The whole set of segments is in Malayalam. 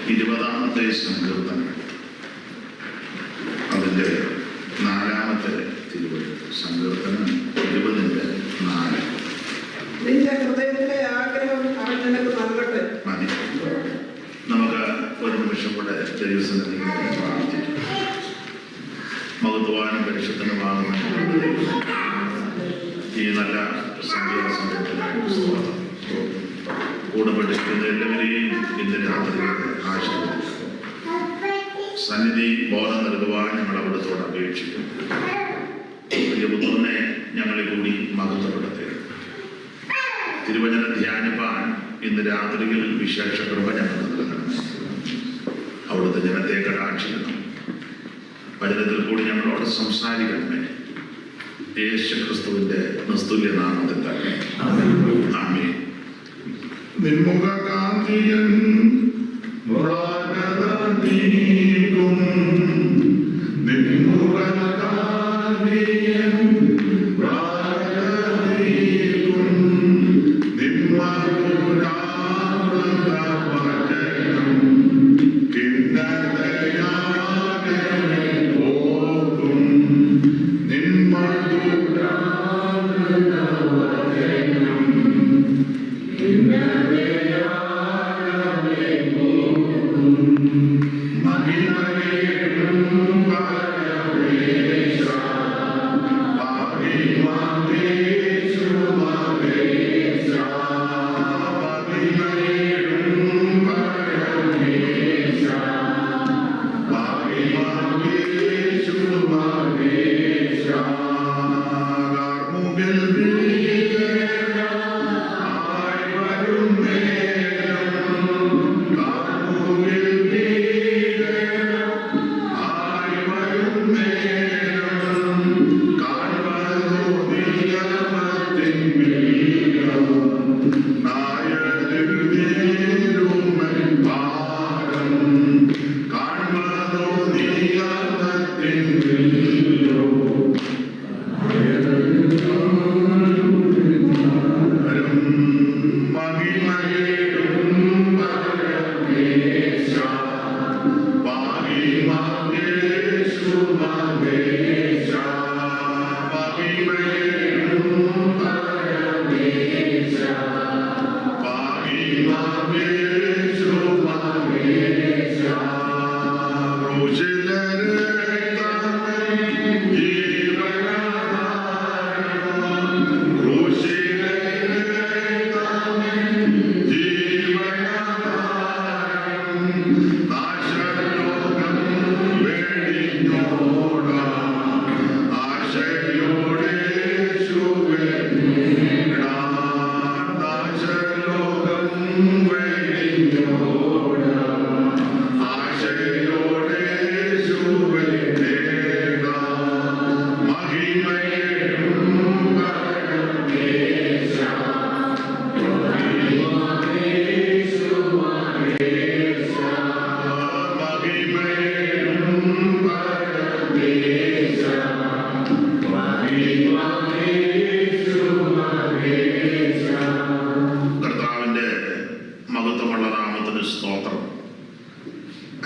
20ാമത്തെ സങ്കീർത്തനം, അതിൻ്റെ 4ാമത്തെ തിരുവചനം. സങ്കീർത്തനം 20:4. നിന്റെ ഹൃദയത്തിലെ ആഗ്രഹം അവൻ നിനക്ക് നൽകട്ടെ. മതി. നമുക്ക് ഒരു നിമിഷം കൂടെ ദൈവസന്നിധിയിൽ പ്രാർത്ഥിക്കാം. മഹത്വാനും പരിശുദ്ധനുമാകുന്ന ഈ നല്ല സംഗീതസമയത്തിനായിട്ട് കൂടപ്പെട്ടിരിക്കുന്ന എല്ലാവരെയും ഇന്ന് രാത്രി ആശീർവദിക്കുന്നു. സന്നിധി ബോധം നൽകുവാൻ ഞങ്ങൾ അവിടത്തോട് അപേക്ഷിക്കുന്നു. പ്രിയപുത്രനെ ഞങ്ങളെ കൂടി മഹത്വപ്പെടുത്തുക. തിരുവചനം ധ്യാനിപ്പാൻ ഇന്ന് രാത്രിയിൽ വിശേഷ കൃപ ഞങ്ങൾക്ക് നൽകണമേ. അവിടുത്തെ ജനത്തെ കടാക്ഷിക്കണം. വചനത്തിൽ കൂടി ഞങ്ങളോട് സംസാരിക്കണമേ. യേശു ക്രിസ്തുവിന്റെ നിസ്തുല്യ നാമത്തിൽ തന്നെ ആമേൻ. നിൻമുഖകാന്തിയൻ നീക്കും നിൻമുഖകാന്തിയൻ നീക്കും നിന്മധുരാമൃതവചനം കിന്നരയാകെ ഓർക്കും നിന്മധുരാമൃതവചനം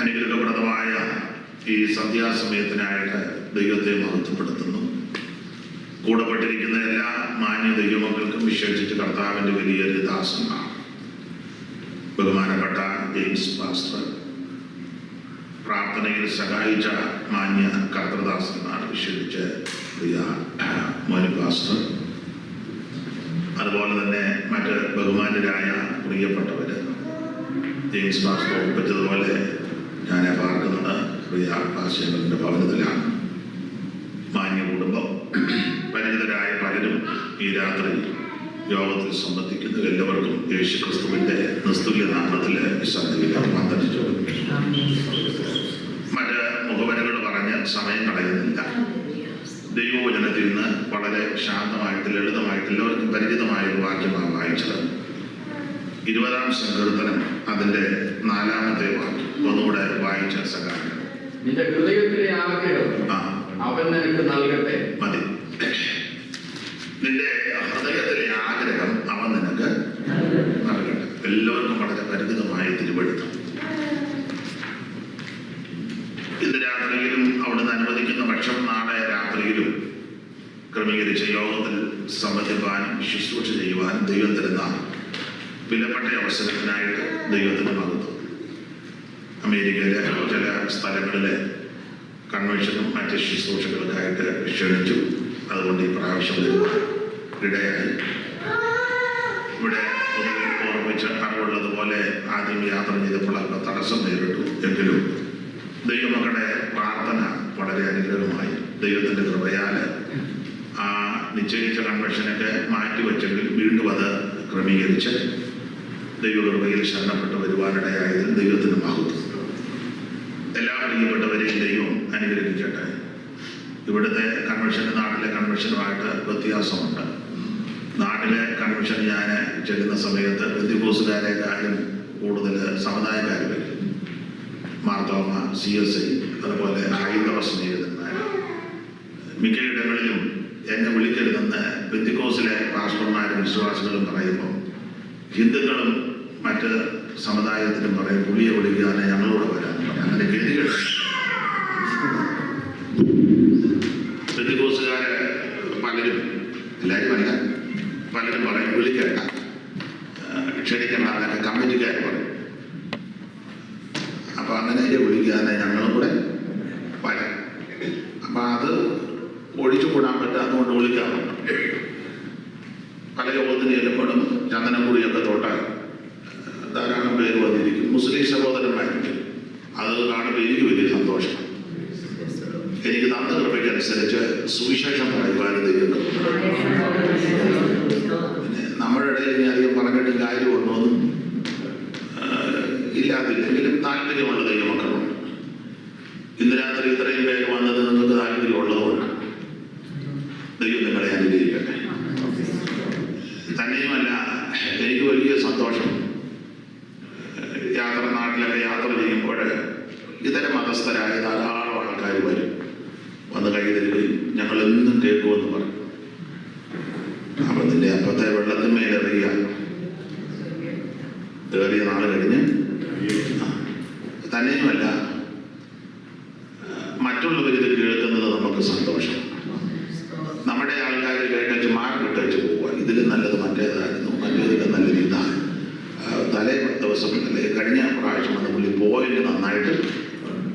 അനുഗ്രഹപ്രദമായ ഈ സന്ധ്യാസമയത്തിനായിട്ട് ദൈവത്തെ മഹത്വപ്പെടുത്തുന്നു. കൂടപ്പെട്ടിരിക്കുന്ന എല്ലാ മാന്യ ദൈവമക്കൾക്കും വിശേഷിച്ച് കർത്താവിൻ്റെ വലിയൊരു ദാസന്മാർ, ബഹുമാനപ്പെട്ട ജെയിംസ് പാസ്റ്റർ, പ്രാർത്ഥനയിൽ സഹായിച്ച മാന്യ കർത്തൃദാസന്മാർ, വിശേഷിച്ച് പ്രിയ മോനി പാസ്റ്റർ, അതുപോലെ തന്നെ മറ്റ് ബഹുമാന്യരായ പ്രിയപ്പെട്ടവർ, ജെയിംസ് പാസ്റ്റർ ഒപ്പിച്ചതുപോലെ ഞാൻ പാർക്കുന്നത് പ്രിയ പാസ്റ്ററിന്റെ ഭവനത്തിലാണ്. മാന്യ കുടുംബം, പരിചിതരായ പലരും ഈ രാത്രി യോഗത്തിൽ സംബന്ധിക്കുന്നു. എല്ലാവർക്കും യേശു ക്രിസ്തുവിന്റെ നിസ്തുല്യ നാമത്തിൽ സന്നിധിയിൽ വന്ദിച്ചു. മറ്റ് മുഖവരകൾ പറഞ്ഞ് സമയം കളയുന്നില്ല. ദൈവവചനത്തിൽ നിന്ന് വളരെ ശാന്തമായിട്ട് ലളിതമായിട്ട് എല്ലാവർക്കും പരിചിതമായ ഒരു വാക്യമാണ് വായിച്ചത്. 20ാം സങ്കീർത്തനം അതിന്റെ 4ാമത്തെ വാക്യം ഒന്നുകൂടെ വായിച്ച സഹായം. നിന്റെ ഹൃദയത്തിലെ ആഗ്രഹം അവൻ നിനക്ക് നൽകട്ടെ. മതി. നിന്റെ ഹൃദയത്തിലെ ആഗ്രഹം അവൻ നിനക്ക് നൽകട്ടെ. എല്ലാവർക്കും വളരെ പരിചിതമായ തിരുവെടുത്തം. അനുവദിക്കുന്ന പക്ഷം നാളെ രാത്രിയിലും ക്രമീകരിച്ച യോഗത്തിൽ സംബന്ധിക്കാനും ശുശ്രൂഷ ചെയ്യുവാനും ദൈവം തരുന്ന വിലപ്പെട്ട അവസരത്തിനായിട്ട് ദൈവത്തിന് മഹത്വം. അമേരിക്കയിലെ ചില സ്ഥലങ്ങളിലെ കൺവെൻഷനും മറ്റ് ശുശ്രൂഷകൾക്കായിട്ട് ക്ഷണിച്ചു. അതുകൊണ്ട് ഈ പ്രാവശ്യം വരുവാൻ ഇടയായി. ഇവിടെ ഓർമ്മിച്ച് അറിവുള്ളതുപോലെ ആദ്യം യാത്ര ചെയ്തപ്പോൾ അല്പം തടസ്സം നേരിട്ടു. എങ്കിലും ദൈവമക്കളുടെ പ്രാർത്ഥന വളരെ അനുഗ്രഹമായി. ദൈവത്തിൻ്റെ കൃപയാൽ ആ നിശ്ചയിച്ച കൺവെൻഷനൊക്കെ മാറ്റിവെച്ചെങ്കിൽ വീണ്ടും അത് ക്രമീകരിച്ച് ദൈവകൃപയിൽ ശരണപ്പെട്ട് വരുവാനിടയായതിൽ ദൈവത്തിന് മഹത്വം. എല്ലാ പ്രിയപ്പെട്ടവരെയും ദൈവം അനുഗ്രഹിക്കട്ടെ. ഇവിടുത്തെ കൺവെൻഷന് നാട്ടിലെ കൺവെൻഷനുമായിട്ട് വ്യത്യാസമുണ്ട്. നാട്ടിലെ കൺവെൻഷൻ ഞാൻ ചെല്ലുന്ന സമയത്ത് ബന്ധുക്കോസുകാരെക്കാളും കൂടുതൽ സമുദായക്കാർ വരും. മാർത്തോമ, CSI, അതുപോലെ ഹൈന്ദവ സ്നേഹിതന്മാർ. മിക്കയിടങ്ങളിലും എന്നെ വിളിക്കരുതെന്ന് ബന്ധുക്കോസിലെ പാസ്റ്റർമാരും വിശ്വാസികളും പറയുമ്പോൾ ഹിന്ദുക്കളും മറ്റ് സമുദായത്തിലും പറയും പുള്ളിയെ വിളിക്കാതെ ഞങ്ങളോട് വരാൻ പറയും. അങ്ങനെ ഗതികൾ ബന്ധുക്കോസുകാര് പലരും, എല്ലാവരും അല്ല, പലരും പറയും വിളിക്കേണ്ട, ക്ഷണിക്കേണ്ട എന്നൊക്കെ കമ്മിറ്റിക്കാർ പറയും. അപ്പൊ അങ്ങനെ വിളിക്കാതെ ഞങ്ങളും കൂടെ വരാം. അപ്പൊ അത് ഒഴിച്ചുകൂടാൻ പറ്റാത്തതുകൊണ്ട് വിളിക്കാറുണ്ട്. പല യോഗത്തിന് ചെല്ലുമ്പോഴും ചന്ദനക്കുറിയൊക്കെ തൊട്ടാൽ ധാരാളം പേര് വന്നിരിക്കും. മുസ്ലിം സഹോദരന്മാരുണ്ട്. അത് കാണുമ്പോൾ എനിക്ക് വലിയ സന്തോഷം. എനിക്ക് തന്ന കൃപയ്ക്കനുസരിച്ച് സുവിശേഷം പറയുവാനും ദൈവം. നമ്മുടെ ഇടയിൽ ഇനി അധികം പറഞ്ഞിട്ട് കാര്യമുണ്ടോന്നും ഇല്ലാതില്ലെങ്കിലും താല്പര്യമുള്ള ദൈവമക്കളുണ്ട്. ഇന്ന് രാത്രി ഇത്രയും പേര് വന്നത് നിങ്ങൾക്ക് താല്പര്യമുള്ളതുകൊണ്ട് ദൈവം നിങ്ങളെ അനുഗ്രഹിക്കട്ടെ. തന്നെയുമല്ല, എനിക്ക് വലിയ സന്തോഷം. നാട്ടിലൊക്കെ യാത്ര ചെയ്യുമ്പോൾ ഇതര മതസ്ഥരായ ധാരാളം ആൾക്കാർ വരും. വന്ന് കൈ തരികയും ഞങ്ങൾ എന്നും കേൾക്കുമെന്ന് പറയും. അപ്പം നിന്റെ അപ്പത്തെ വെള്ളത്തിന്മേലെറിയുക ഏറിയ നാൾ കഴിഞ്ഞ്. തന്നെയുമല്ല, മറ്റുള്ളവരിത് കേൾക്കുന്നത് നമുക്ക് സന്തോഷം. നമ്മുടെ ആൾക്കാർ കേട്ടച്ച് മാർക്കിട്ടച്ച് പോവുക. ഇതിൽ നല്ലത് മറ്റേതായിരുന്നു, മറ്റേതിലും നല്ലത് ഇതാണ്. തലേ ദിവസം അല്ലെ കഴിഞ്ഞ പ്രാവശ്യം വന്ന പുള്ളി പോയിന്റ് നന്നായിട്ട്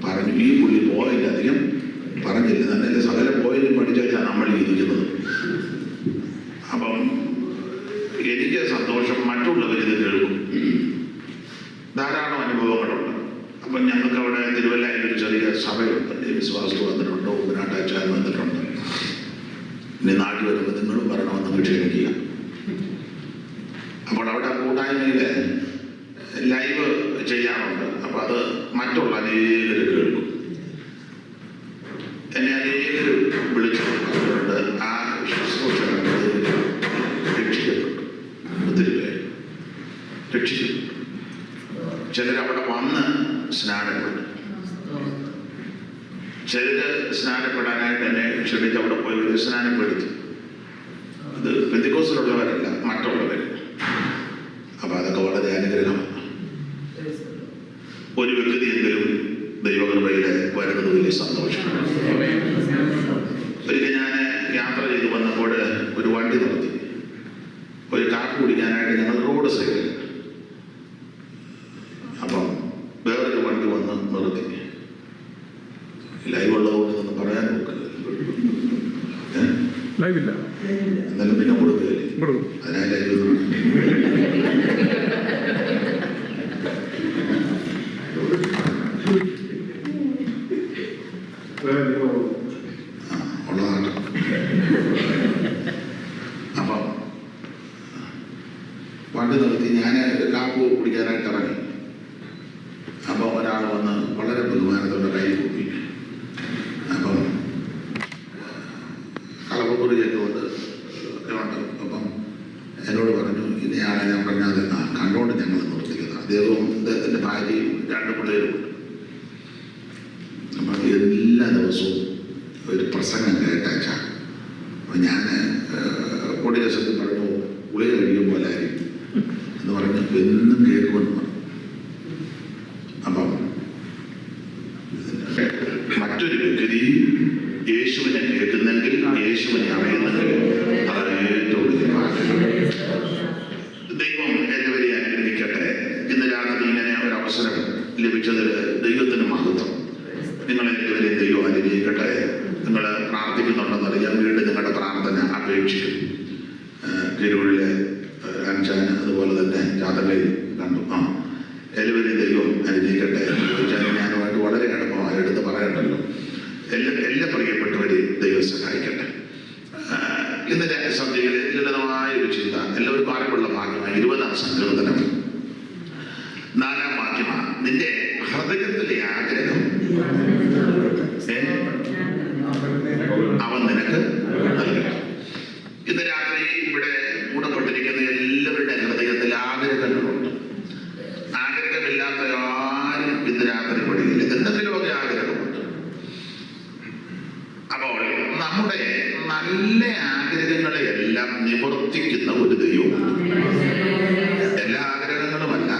പറഞ്ഞു. ഈ പുള്ളി പോയിന്റ് അധികം പറഞ്ഞില്ല. നല്ല സകല പോയിന്റും പഠിച്ചാൽ നമ്മൾ ഇരിക്കുന്നത്. അപ്പം എനിക്ക് സന്തോഷം, മറ്റുള്ളവരിത് കേൾക്കും. ധാരാളം അനുഭവങ്ങളുണ്ട്. അപ്പം ഞങ്ങൾക്ക് അവിടെ തിരുവല്ലയിൽ ഒരു ചെറിയ സഭയുണ്ട്. വിശ്വാസം വന്നിട്ടുണ്ട്, ഉപ്പനാട്ടാച്ചാൽ വന്നിട്ടുണ്ട്. ഇനി നാട്ടിൽ വരുമ്പോൾ നിങ്ങളും വരണമെന്ന് ക്ഷണിക്കുക. അപ്പോൾ അവിടെ കൂട്ടായ്മയിൽ ലൈവ് ചെയ്യാറുണ്ട്. അപ്പം അത് മറ്റുള്ള അനേകർ കേൾക്കും. എന്നെ അനേകർ വിളിച്ചു പറഞ്ഞിട്ടുണ്ട്. ആ ശുശ്രൂഷ രക്ഷിക്കപ്പെട്ടു. ഒത്തിരി പേര് രക്ഷിക്കപ്പെട്ടു. ചിലരവിടെ വന്ന് സ്നാനപ്പെട്ടു. ചിലര് സ്നാനപ്പെടാനായിട്ട് എന്നെ ക്ഷണിച്ച് അവിടെ പോയി സ്നാനപ്പെടുത്തി. അത് പെന്തിക്കോസിലുള്ളവരല്ല, മറ്റുള്ളവർ. അപ്പൊ അതൊക്കെ വളരെ അനുഗ്രഹമാണ്. ഒരു വ്യക്തിയെങ്കിലും ദൈവകൃപയില് വരുന്നത് വലിയ സന്തോഷം. ഒരിക്കൽ ഞാൻ യാത്ര ചെയ്ത് വന്നപ്പോൾ ഒരു വണ്ടി നിർത്തി. ഒരു കാപ്പി കുടിക്കാനായിട്ട് ഞങ്ങൾ റോഡ് സൈഡിൽ. അപ്പം വേറൊരു വണ്ടി വന്ന് നിർത്തി. ലൈവ് ഉള്ളതുകൊണ്ട് ഇതൊന്നും പറയാൻ നോക്കില്ല. എന്നാലും പിന്നെ കൊടുക്കുകയില്ലേ, അതിനാ ലൈവ്. ഉള്ളതാണ്. അപ്പം വണ്ടി നിർത്തി ഞാൻ കാപ്പ് കുടിക്കാനായിട്ട് ഇറങ്ങി. അപ്പം ഒരാൾ വന്ന് വളരെ ബഹുമാനത്തോടെ കൈ കൂപ്പി. അപ്പം കളപ്പക്കുറി ചെയ്തുകൊണ്ട് അപ്പം എന്നോട് പറഞ്ഞു, ഇനിയാണ് ഞാൻ പറഞ്ഞത് കണ്ടുകൊണ്ട് ഞങ്ങൾ നിർത്തിക്കുന്നത്. അദ്ദേഹവും അദ്ദേഹത്തിൻ്റെ ഭാര്യയും 2 പിള്ളേരും. അപ്പം എല്ലാ ദിവസവും ഒരു പ്രസംഗം കേട്ടാച്ചാ. അപ്പം ഞാൻ കൊടിരസത്തിൽ പറഞ്ഞു, ഗുളിക കഴിയുമ്പോൾ ആയിരിക്കും എന്ന് പറഞ്ഞു എന്നും കേൾക്കുമെന്ന് പറഞ്ഞു. അപ്പം മറ്റൊരു വ്യക്തി യേശുവിനെ കേൾക്കുന്നെങ്കിൽ, യേശുവിനെ അറിയുന്നെങ്കിൽ അത് ഏറ്റവും വലിയ ഭാഗ്യം. ദൈവം എല്ലാവരെയും അനുഗ്രഹിക്കട്ടെ. ഇന്ന് രാത്രി ഇങ്ങനെ ഒരു അവസരം ലഭിച്ചതിൽ ദൈവത്തിന് മഹത്വം. നിങ്ങളെല്ലാവരെയും ദൈവം അനുഗ്രഹിക്കട്ടെ. നിങ്ങൾ പ്രാർത്ഥിക്കുന്നുണ്ടെന്നറിയാം. വീണ്ടും നിങ്ങളുടെ പ്രാർത്ഥന അപേക്ഷിക്കും. തിരൂരിലെ അഞ്ചാന് അതുപോലെ തന്നെ ജാതകയിൽ കണ്ടു. എല്ലാവരെയും ദൈവം അനുഗ്രഹിക്കട്ടെ. ഞാനുമായിട്ട് വളരെ അടുപ്പമായി എടുത്ത് പറയണ്ടല്ലോ. എല്ലാ പ്രിയപ്പെട്ടവരെയും ദൈവം സഹായിക്കട്ടെ. ഇന്നലെ സന്ധ്യയിൽ ലളിതമായ ഒരു ചിന്ത എല്ലാവർക്കും അറിവുള്ള ഭാഗ്യമായി 20-ാം സങ്കീർത്തനം 4-ാം വാക്യമാണ്. നിന്റെ ഹൃദയത്തിലെ ആഗ്രഹം അവൻ നിനക്ക് നൽകണം. ഇന്ന് രാത്രി ഇവിടെ മൂടപ്പെട്ടിരിക്കുന്ന എല്ലാവരുടെ ഹൃദയത്തിൽ ആഗ്രഹങ്ങളുണ്ട്. ആഗ്രഹമില്ലാത്ത ആരും ഇന്ന് രാത്രി പെടുകയില്ല. എന്തെങ്കിലുമൊക്കെ ആഗ്രഹമുണ്ട്. അപ്പോൾ നമ്മുടെ നല്ല ആഗ്രഹങ്ങളെ എല്ലാം നിവർത്തിക്കുന്ന ഒരു ദൈവമാണ്. എല്ലാ ആഗ്രഹങ്ങളുമല്ല,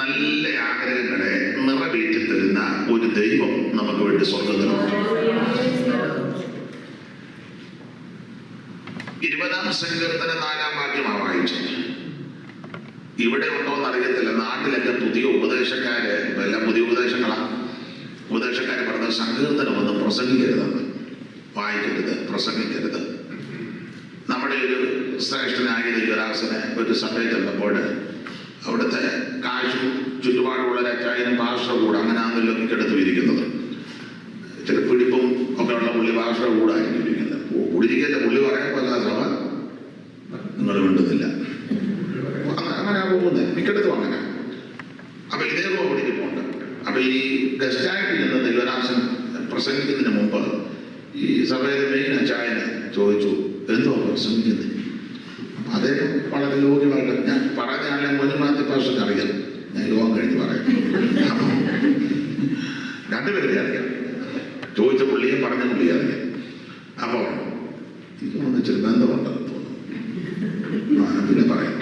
നല്ല ആഗ്രഹങ്ങളെ നിറവേറ്റി തരുന്ന ഒരു ദൈവം നമുക്ക് വേണ്ടി സ്വർഗ്ഗത്തിലുണ്ട്. 20-ാം സങ്കീർത്തനം 4-ാം വാക്യമാണ് വായിച്ചത്. ഇവിടെ ഉണ്ടോ എന്ന് അറിയത്തില്ല. നാട്ടിലൊക്കെ പുതിയ ഉപദേശക്കാര് എല്ലാം പുതിയ ഉപദേശങ്ങളാണ്. ഉപദേശക്കാര് പറഞ്ഞ സങ്കീർത്തനം ഒന്നും പ്രസംഗിക്കരുതെന്ന്, വായിക്കരുത്, പ്രസംഗിക്കരുത്. നമ്മുടെ ഒരു ശ്രേഷ്ഠനായ ദൈവദാസന് ഒരു സഭയിൽ ചെന്നപ്പോൾ അവിടുത്തെ കാശും ചുറ്റുപാടുമുള്ള രച്ചായനും ഭാഷ കൂടെ അങ്ങനെ ആണല്ലോ മിക്കടുത്ത് ഇരിക്കുന്നത്. ചില പിടിപ്പും ഒക്കെ ഉള്ള പുള്ളി ഭാഷ കൂടായിരിക്കും ഇരിക്കുന്നത്. കുടിരിക്കല്ലേ പുള്ളി പറയാൻ പല സഭ നിങ്ങൾ വേണ്ടുന്നില്ല. അങ്ങനെ പോകുന്നത് മിക്കടുത്തും അങ്ങനെ. അപ്പൊ ഇതേപോലെ ഓടിക്ക് പോകണ്ട. അപ്പൊ ഈ ഗസ്റ്റായിട്ട് ഇരുന്ന ദൈവദാസൻ പ്രസംഗിക്കുന്നതിന് മുമ്പ് ഈ സഭയിലെ മെയിൻ അച്ചായന് ചോദിച്ചു, എന്തോ പ്രസംഗിക്കുന്നത്? അദ്ദേഹം വളരെ യോഗ്യമായിട്ട് ഞാൻ പറഞ്ഞാലും മുൻമാറ്റി ഭാഷയ്ക്ക് അറിയാം. ഞാൻ യോഗം കഴിഞ്ഞ് പറയാം. രണ്ടുപേരെ അറിയാം. ചോദിച്ച പുള്ളിയും പറഞ്ഞ പുള്ളിയെ അറിയാം. അപ്പോൾ എനിക്ക് തോന്നുന്നു ഇച്ചിരി ബന്ധമുണ്ടെന്ന് തോന്നുന്നു. പിന്നെ പറയാം.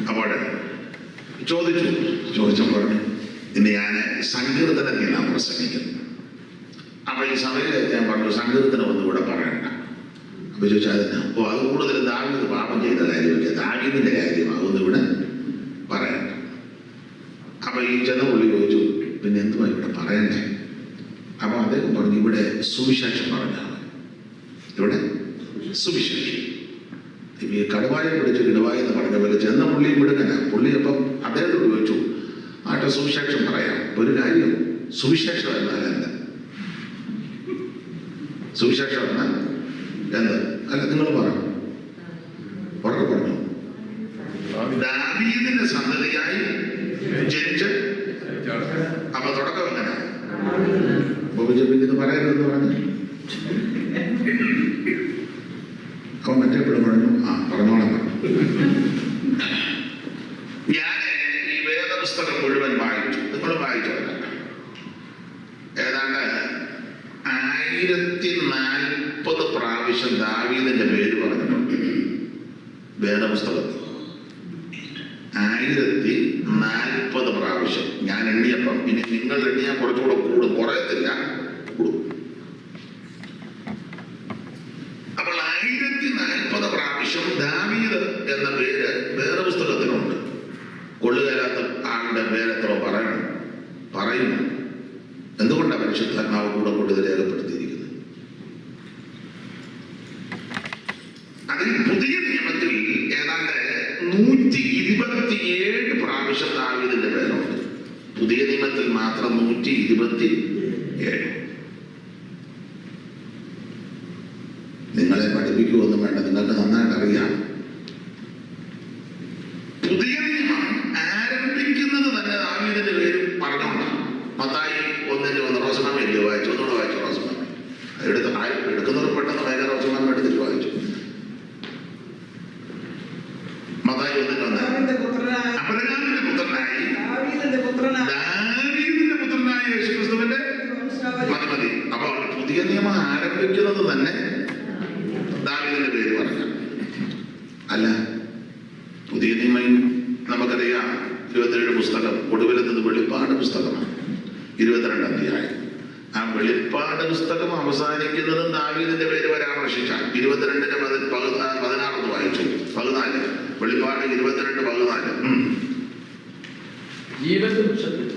അപ്പോൾ ചോദിച്ചപ്പോൾ ഇന്ന് ഞാൻ സങ്കീർത്തനത്തിൽ നാം പ്രസംഗിക്കുന്നു. അപ്പൊ ഈ സഭയിൽ ഞാൻ പറഞ്ഞു സങ്കീർത്തനം ഒന്നുകൂടെ പറയണ്ട. അപ്പൊ ചോദിച്ചാൽ അത് കൂടുതൽ ദാവീദ് പാപം ചെയ്ത കാര്യമൊക്കെ, ദാവീദിന്റെ കാര്യമാകുന്നു ഇവിടെ പറയണ്ട. അപ്പൊ ഈ ചെന്ന പുള്ളി ചോദിച്ചു, പിന്നെ എന്തുവാ ഇവിടെ പറയണ്ടേ? അപ്പൊ അദ്ദേഹം പറഞ്ഞു, ഇവിടെ സുവിശേഷം പറഞ്ഞാണ്. ഇവിടെ സുവിശേഷം. ഈ കടുവായെ പിടിച്ച് കിടുവായി എന്ന് പറഞ്ഞ പോലെ ചെന്ന പുള്ളി വിടുകന. പുള്ളി അപ്പം അദ്ദേഹത്തോട് ചോദിച്ചു, ആട്ടെ സുവിശേഷം പറയാം. ഒരു കാര്യം, സുവിശേഷം എന്നാൽ എന്താ? സുവിശേഷം എന്നാൽ എന്താ? അല്ല നിങ്ങൾ പറഞ്ഞു, ഉറക്കെ പറഞ്ഞു. ദാവീദിന്റെ സന്തതിയായി ജനിച്ച്. അപ്പൊ തുടക്കം എങ്ങനെ? ഇത് പറയരുതെന്ന് പറഞ്ഞു. അവൻ മറ്റേ പിള്ളി പറഞ്ഞു, പറഞ്ഞോളാം പറഞ്ഞു. ഞാൻ ഈ വേദപുസ്തകം മുഴുവൻ വായിച്ചു. നിങ്ങൾ വായിച്ചല്ല. ഏതാണ്ട് 1040 പ്രാവശ്യം ദാവീദിന്റെ പേര് പറഞ്ഞിട്ടുണ്ട് വേദപുസ്തകത്തിൽ. 1040 പ്രാവശ്യം. ഞാൻ എണ്ണിയപ്പം, ഇനി നിങ്ങൾ എണ്ണിയാൽ കുറച്ചുകൂടെ കൂടും, കുറയത്തില്ല, കൂടും. അപ്പോൾ 1040 പ്രാവശ്യം ദാവീദ് എന്ന പേര് വേദപുസ്തകത്തിലുണ്ട്. കൊള്ളുകേലാത്ത ആളുടെ പേരെത്രോ പറയുന്നു. എന്തുകൊണ്ടാണ് പരിശുദ്ധാത്മാവ് കൂടെ ഇത് രേഖപ്പെടുത്തിയിരിക്കുന്നത്? അതിൽ പുതിയ നിയമത്തിൽ ഏതാണ്ട് 127 പ്രാവശ്യം ദാവീദിന്റെ പേരുണ്ട്. പുതിയ നിയമത്തിൽ മാത്രം 127. നിങ്ങളെ പഠിപ്പിക്കുമൊന്നും വേണ്ട, നിങ്ങൾക്ക് നന്നായിട്ട് അറിയാം. പുതിയ നിയമം ആരംഭിക്കുന്നത് തന്നെ ദാവീദിന്റെ പേര് പറഞ്ഞോണ്ടാണ്. മത്തായി 1:1 റോസമാമ എഴുതി വായിച്ചു. ഒന്നുകൂടെ വായിച്ചു റോസമാമ. എടുക്കുന്നവർ പെട്ടെന്ന് ഭയങ്കര റോസമാമ എടുത്തിട്ട് വായിച്ചു. മത്തായി 1:1 അബ്രഹാമിന്റെ പുത്രനായി ദാവീദിന്റെ പുത്രനായി യേശുക്രിസ്തുവിന്റെ മതി. അപ്പോൾ പുതിയ നിയമം ആരംഭിക്കുന്നത് തന്നെ ദാവീദിന്റെ പേര് പറഞ്ഞ. അല്ല, പുതിയ നിയമം നമുക്കറിയാം 27 പുസ്തകം, ഒടുവിലെത്തത് വെളിപ്പാട് പുസ്തകമാണ്. 22 അധ്യായം. ആ വെളിപ്പാട് പുസ്തകം അവസാനിക്കുന്നതും ദാവീദിന്റെ പേര് പരാമർശിച്ച 22-16 വായിച്ചു. 14 വെളിപ്പാട് 22-14. ജീവന്റെ വൃക്ഷത്തിൽ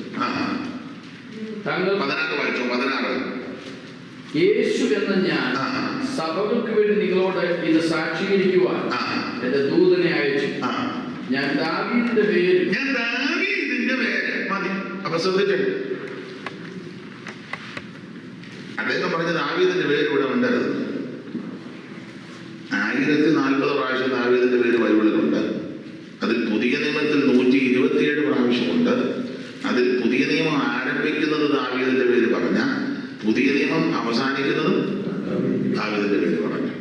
താങ്കൾ 16 വായിച്ചു. 16 യേശു എന്ന ഞാൻ സഭകൾക്ക് വേണ്ടി നിങ്ങളോട് ഇത് സാക്ഷീകരിക്കുവാൻ എന്റെ ദൂതനെ അയച്ചു. ഞാൻ ദാവീദിന്റെ പേര് മതി. അപ്പൊ ശ്രദ്ധിച്ചു, അദ്ദേഹം പറഞ്ഞ ദാവീദിന്റെ പേര് ഇവിടെ ഉണ്ടായിരുന്നു. 1040 പ്രാവശ്യം ദാവീദിന്റെ പേര് ബൈബിളിലുണ്ട്. അതിൽ പുതിയ നിയമത്തിൽ 127 പ്രാവശ്യമുണ്ട്. അതിൽ പുതിയ നിയമം ആരംഭിക്കുന്നത് ദാവീദിന്റെ പേര് പറഞ്ഞ, പുതിയ നിയമം അവസാനിക്കുന്നതും ദാവീദിന്റെ പേര് പറഞ്ഞു.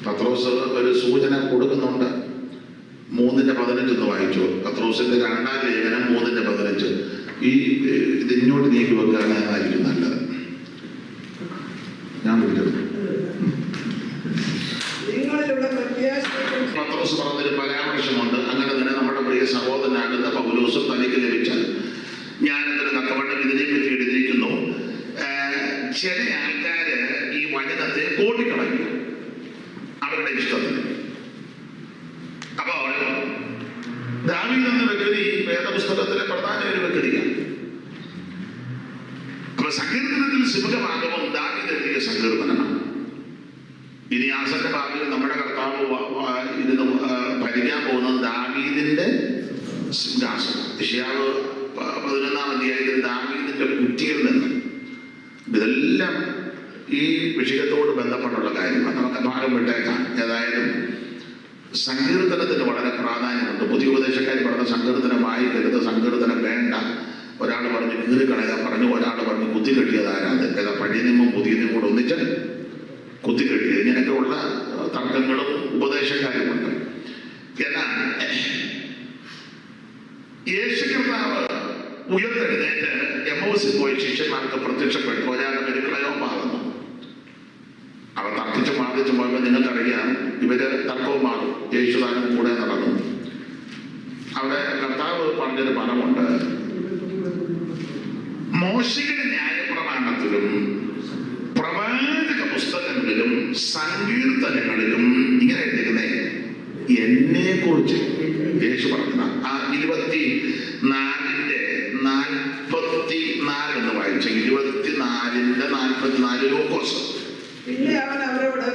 പത്രോസ് ഒരു സൂചന കൊടുക്കുന്നുണ്ട്. 3:15 വായിച്ചു. പത്രോസിന്റെ 2-ാം ലേഖനം 3:15. ഇത് ഇങ്ങോട്ട് നീക്കി വെക്കുകയാണെന്നായിരിക്കും നല്ലത്. ഞാൻ വിളിക്കുന്നു. പത്രോസ് പറഞ്ഞൊരു പരാമർശമുണ്ട്. അങ്ങനെ തന്നെ നമ്മുടെ പ്രിയ സഹോദരനാകുന്ന പൗലോസും തനിക്ക് ലഭിച്ച ജ്ഞാനത്തിന് തക്കവണ്ണം ഇതിനെപ്പറ്റി എഴുതിയിരിക്കുന്നു. ചില ആൾക്കാര് ഈ വചനത്തെ കോട്ടിക്കളഞ്ഞു അവരുടെ ഇഷ്ടത്തിന്. അപ്പോൾ ദാവീദ് എന്ന വ്യക്തി വേദപുസ്തകത്തിലെ പ്രധാന ഒരു വ്യക്തിയാണ്. അപ്പൊ സങ്കീർത്തനത്തിൽ സിംഹഭാഗവും ദാവീദ് എഴുതിയ സങ്കീർത്തനമാണ്. ഇനി ആസന്ന ഭാഗത്തിൽ നമ്മുടെ കർത്താവ് ഇതിന് ഭരിക്കാൻ പോകുന്നത് ദാവീദിന്റെ സിംഹാസനം. യെശയ്യാവ് 11-ാം അധ്യായത്തിൽ ദാവീദിന്റെ കുറ്റിയിൽ നിന്ന്. ഇതെല്ലാം ഈ വിഷയത്തോട് ബന്ധപ്പെട്ടുള്ള കാര്യമാണ്. നമുക്ക് ഭാഗം വിട്ടേക്കാം. ഏതായാലും സങ്കീർത്തനത്തിന് വളരെ പ്രാധാന്യമുണ്ട്. പുതിയ ഉപദേശക്കാർ പറഞ്ഞ സങ്കീർത്തനം വായിക്കരുത്, സങ്കീർത്തനം വേണ്ട. ഒരാൾ പറഞ്ഞു കീറിക്കളയാൻ പറഞ്ഞു, ഒരാൾ പറഞ്ഞു കുത്തിക്കെട്ടിയത് ആരാത്. ഏതാ പഴയ നിയമം പുതിയ നിയമം കൂടെ ഒന്നിച്ച് കുത്തിക്കെട്ടിയത്. ഇങ്ങനെയൊക്കെയുള്ള തർക്കങ്ങളും ഉപദേശക്കാരുമുണ്ട്. എന്നാൽ യേശു കർത്താവ് ഉയർത്തെഴുന്നേറ്റ് എമ്മൗസിൽ പോയി ശിഷ്യന്മാർക്ക് പ്രത്യക്ഷപ്പെട്ടു. ഒരാളുടെ പേര് ക്ലയോപ്പാകുന്നു. അവർ തർക്കിച്ച് വാദിച്ചു പോയപ്പോൾ നിങ്ങൾക്കറിയാം, ഇവര് തർക്കവും മാറും. യേശുദാനം കൂടെ നടന്നു. അവിടെ കർത്താവ് പറഞ്ഞൊരു പദമുണ്ട്. മോശയുടെ ന്യായപ്രമാണത്തിലും പ്രവാചക പുസ്തകങ്ങളിലും സങ്കീർത്തനങ്ങളിലും ഇങ്ങനെ എഴുതിയിരിക്കുന്നേ എന്നെ കുറിച്ച് യേശു പറഞ്ഞ ആ 24:44 എന്ന് വായിച്ച 24:44 ലൂക്കോസ്. പിന്നെ അവൻ അവരോട്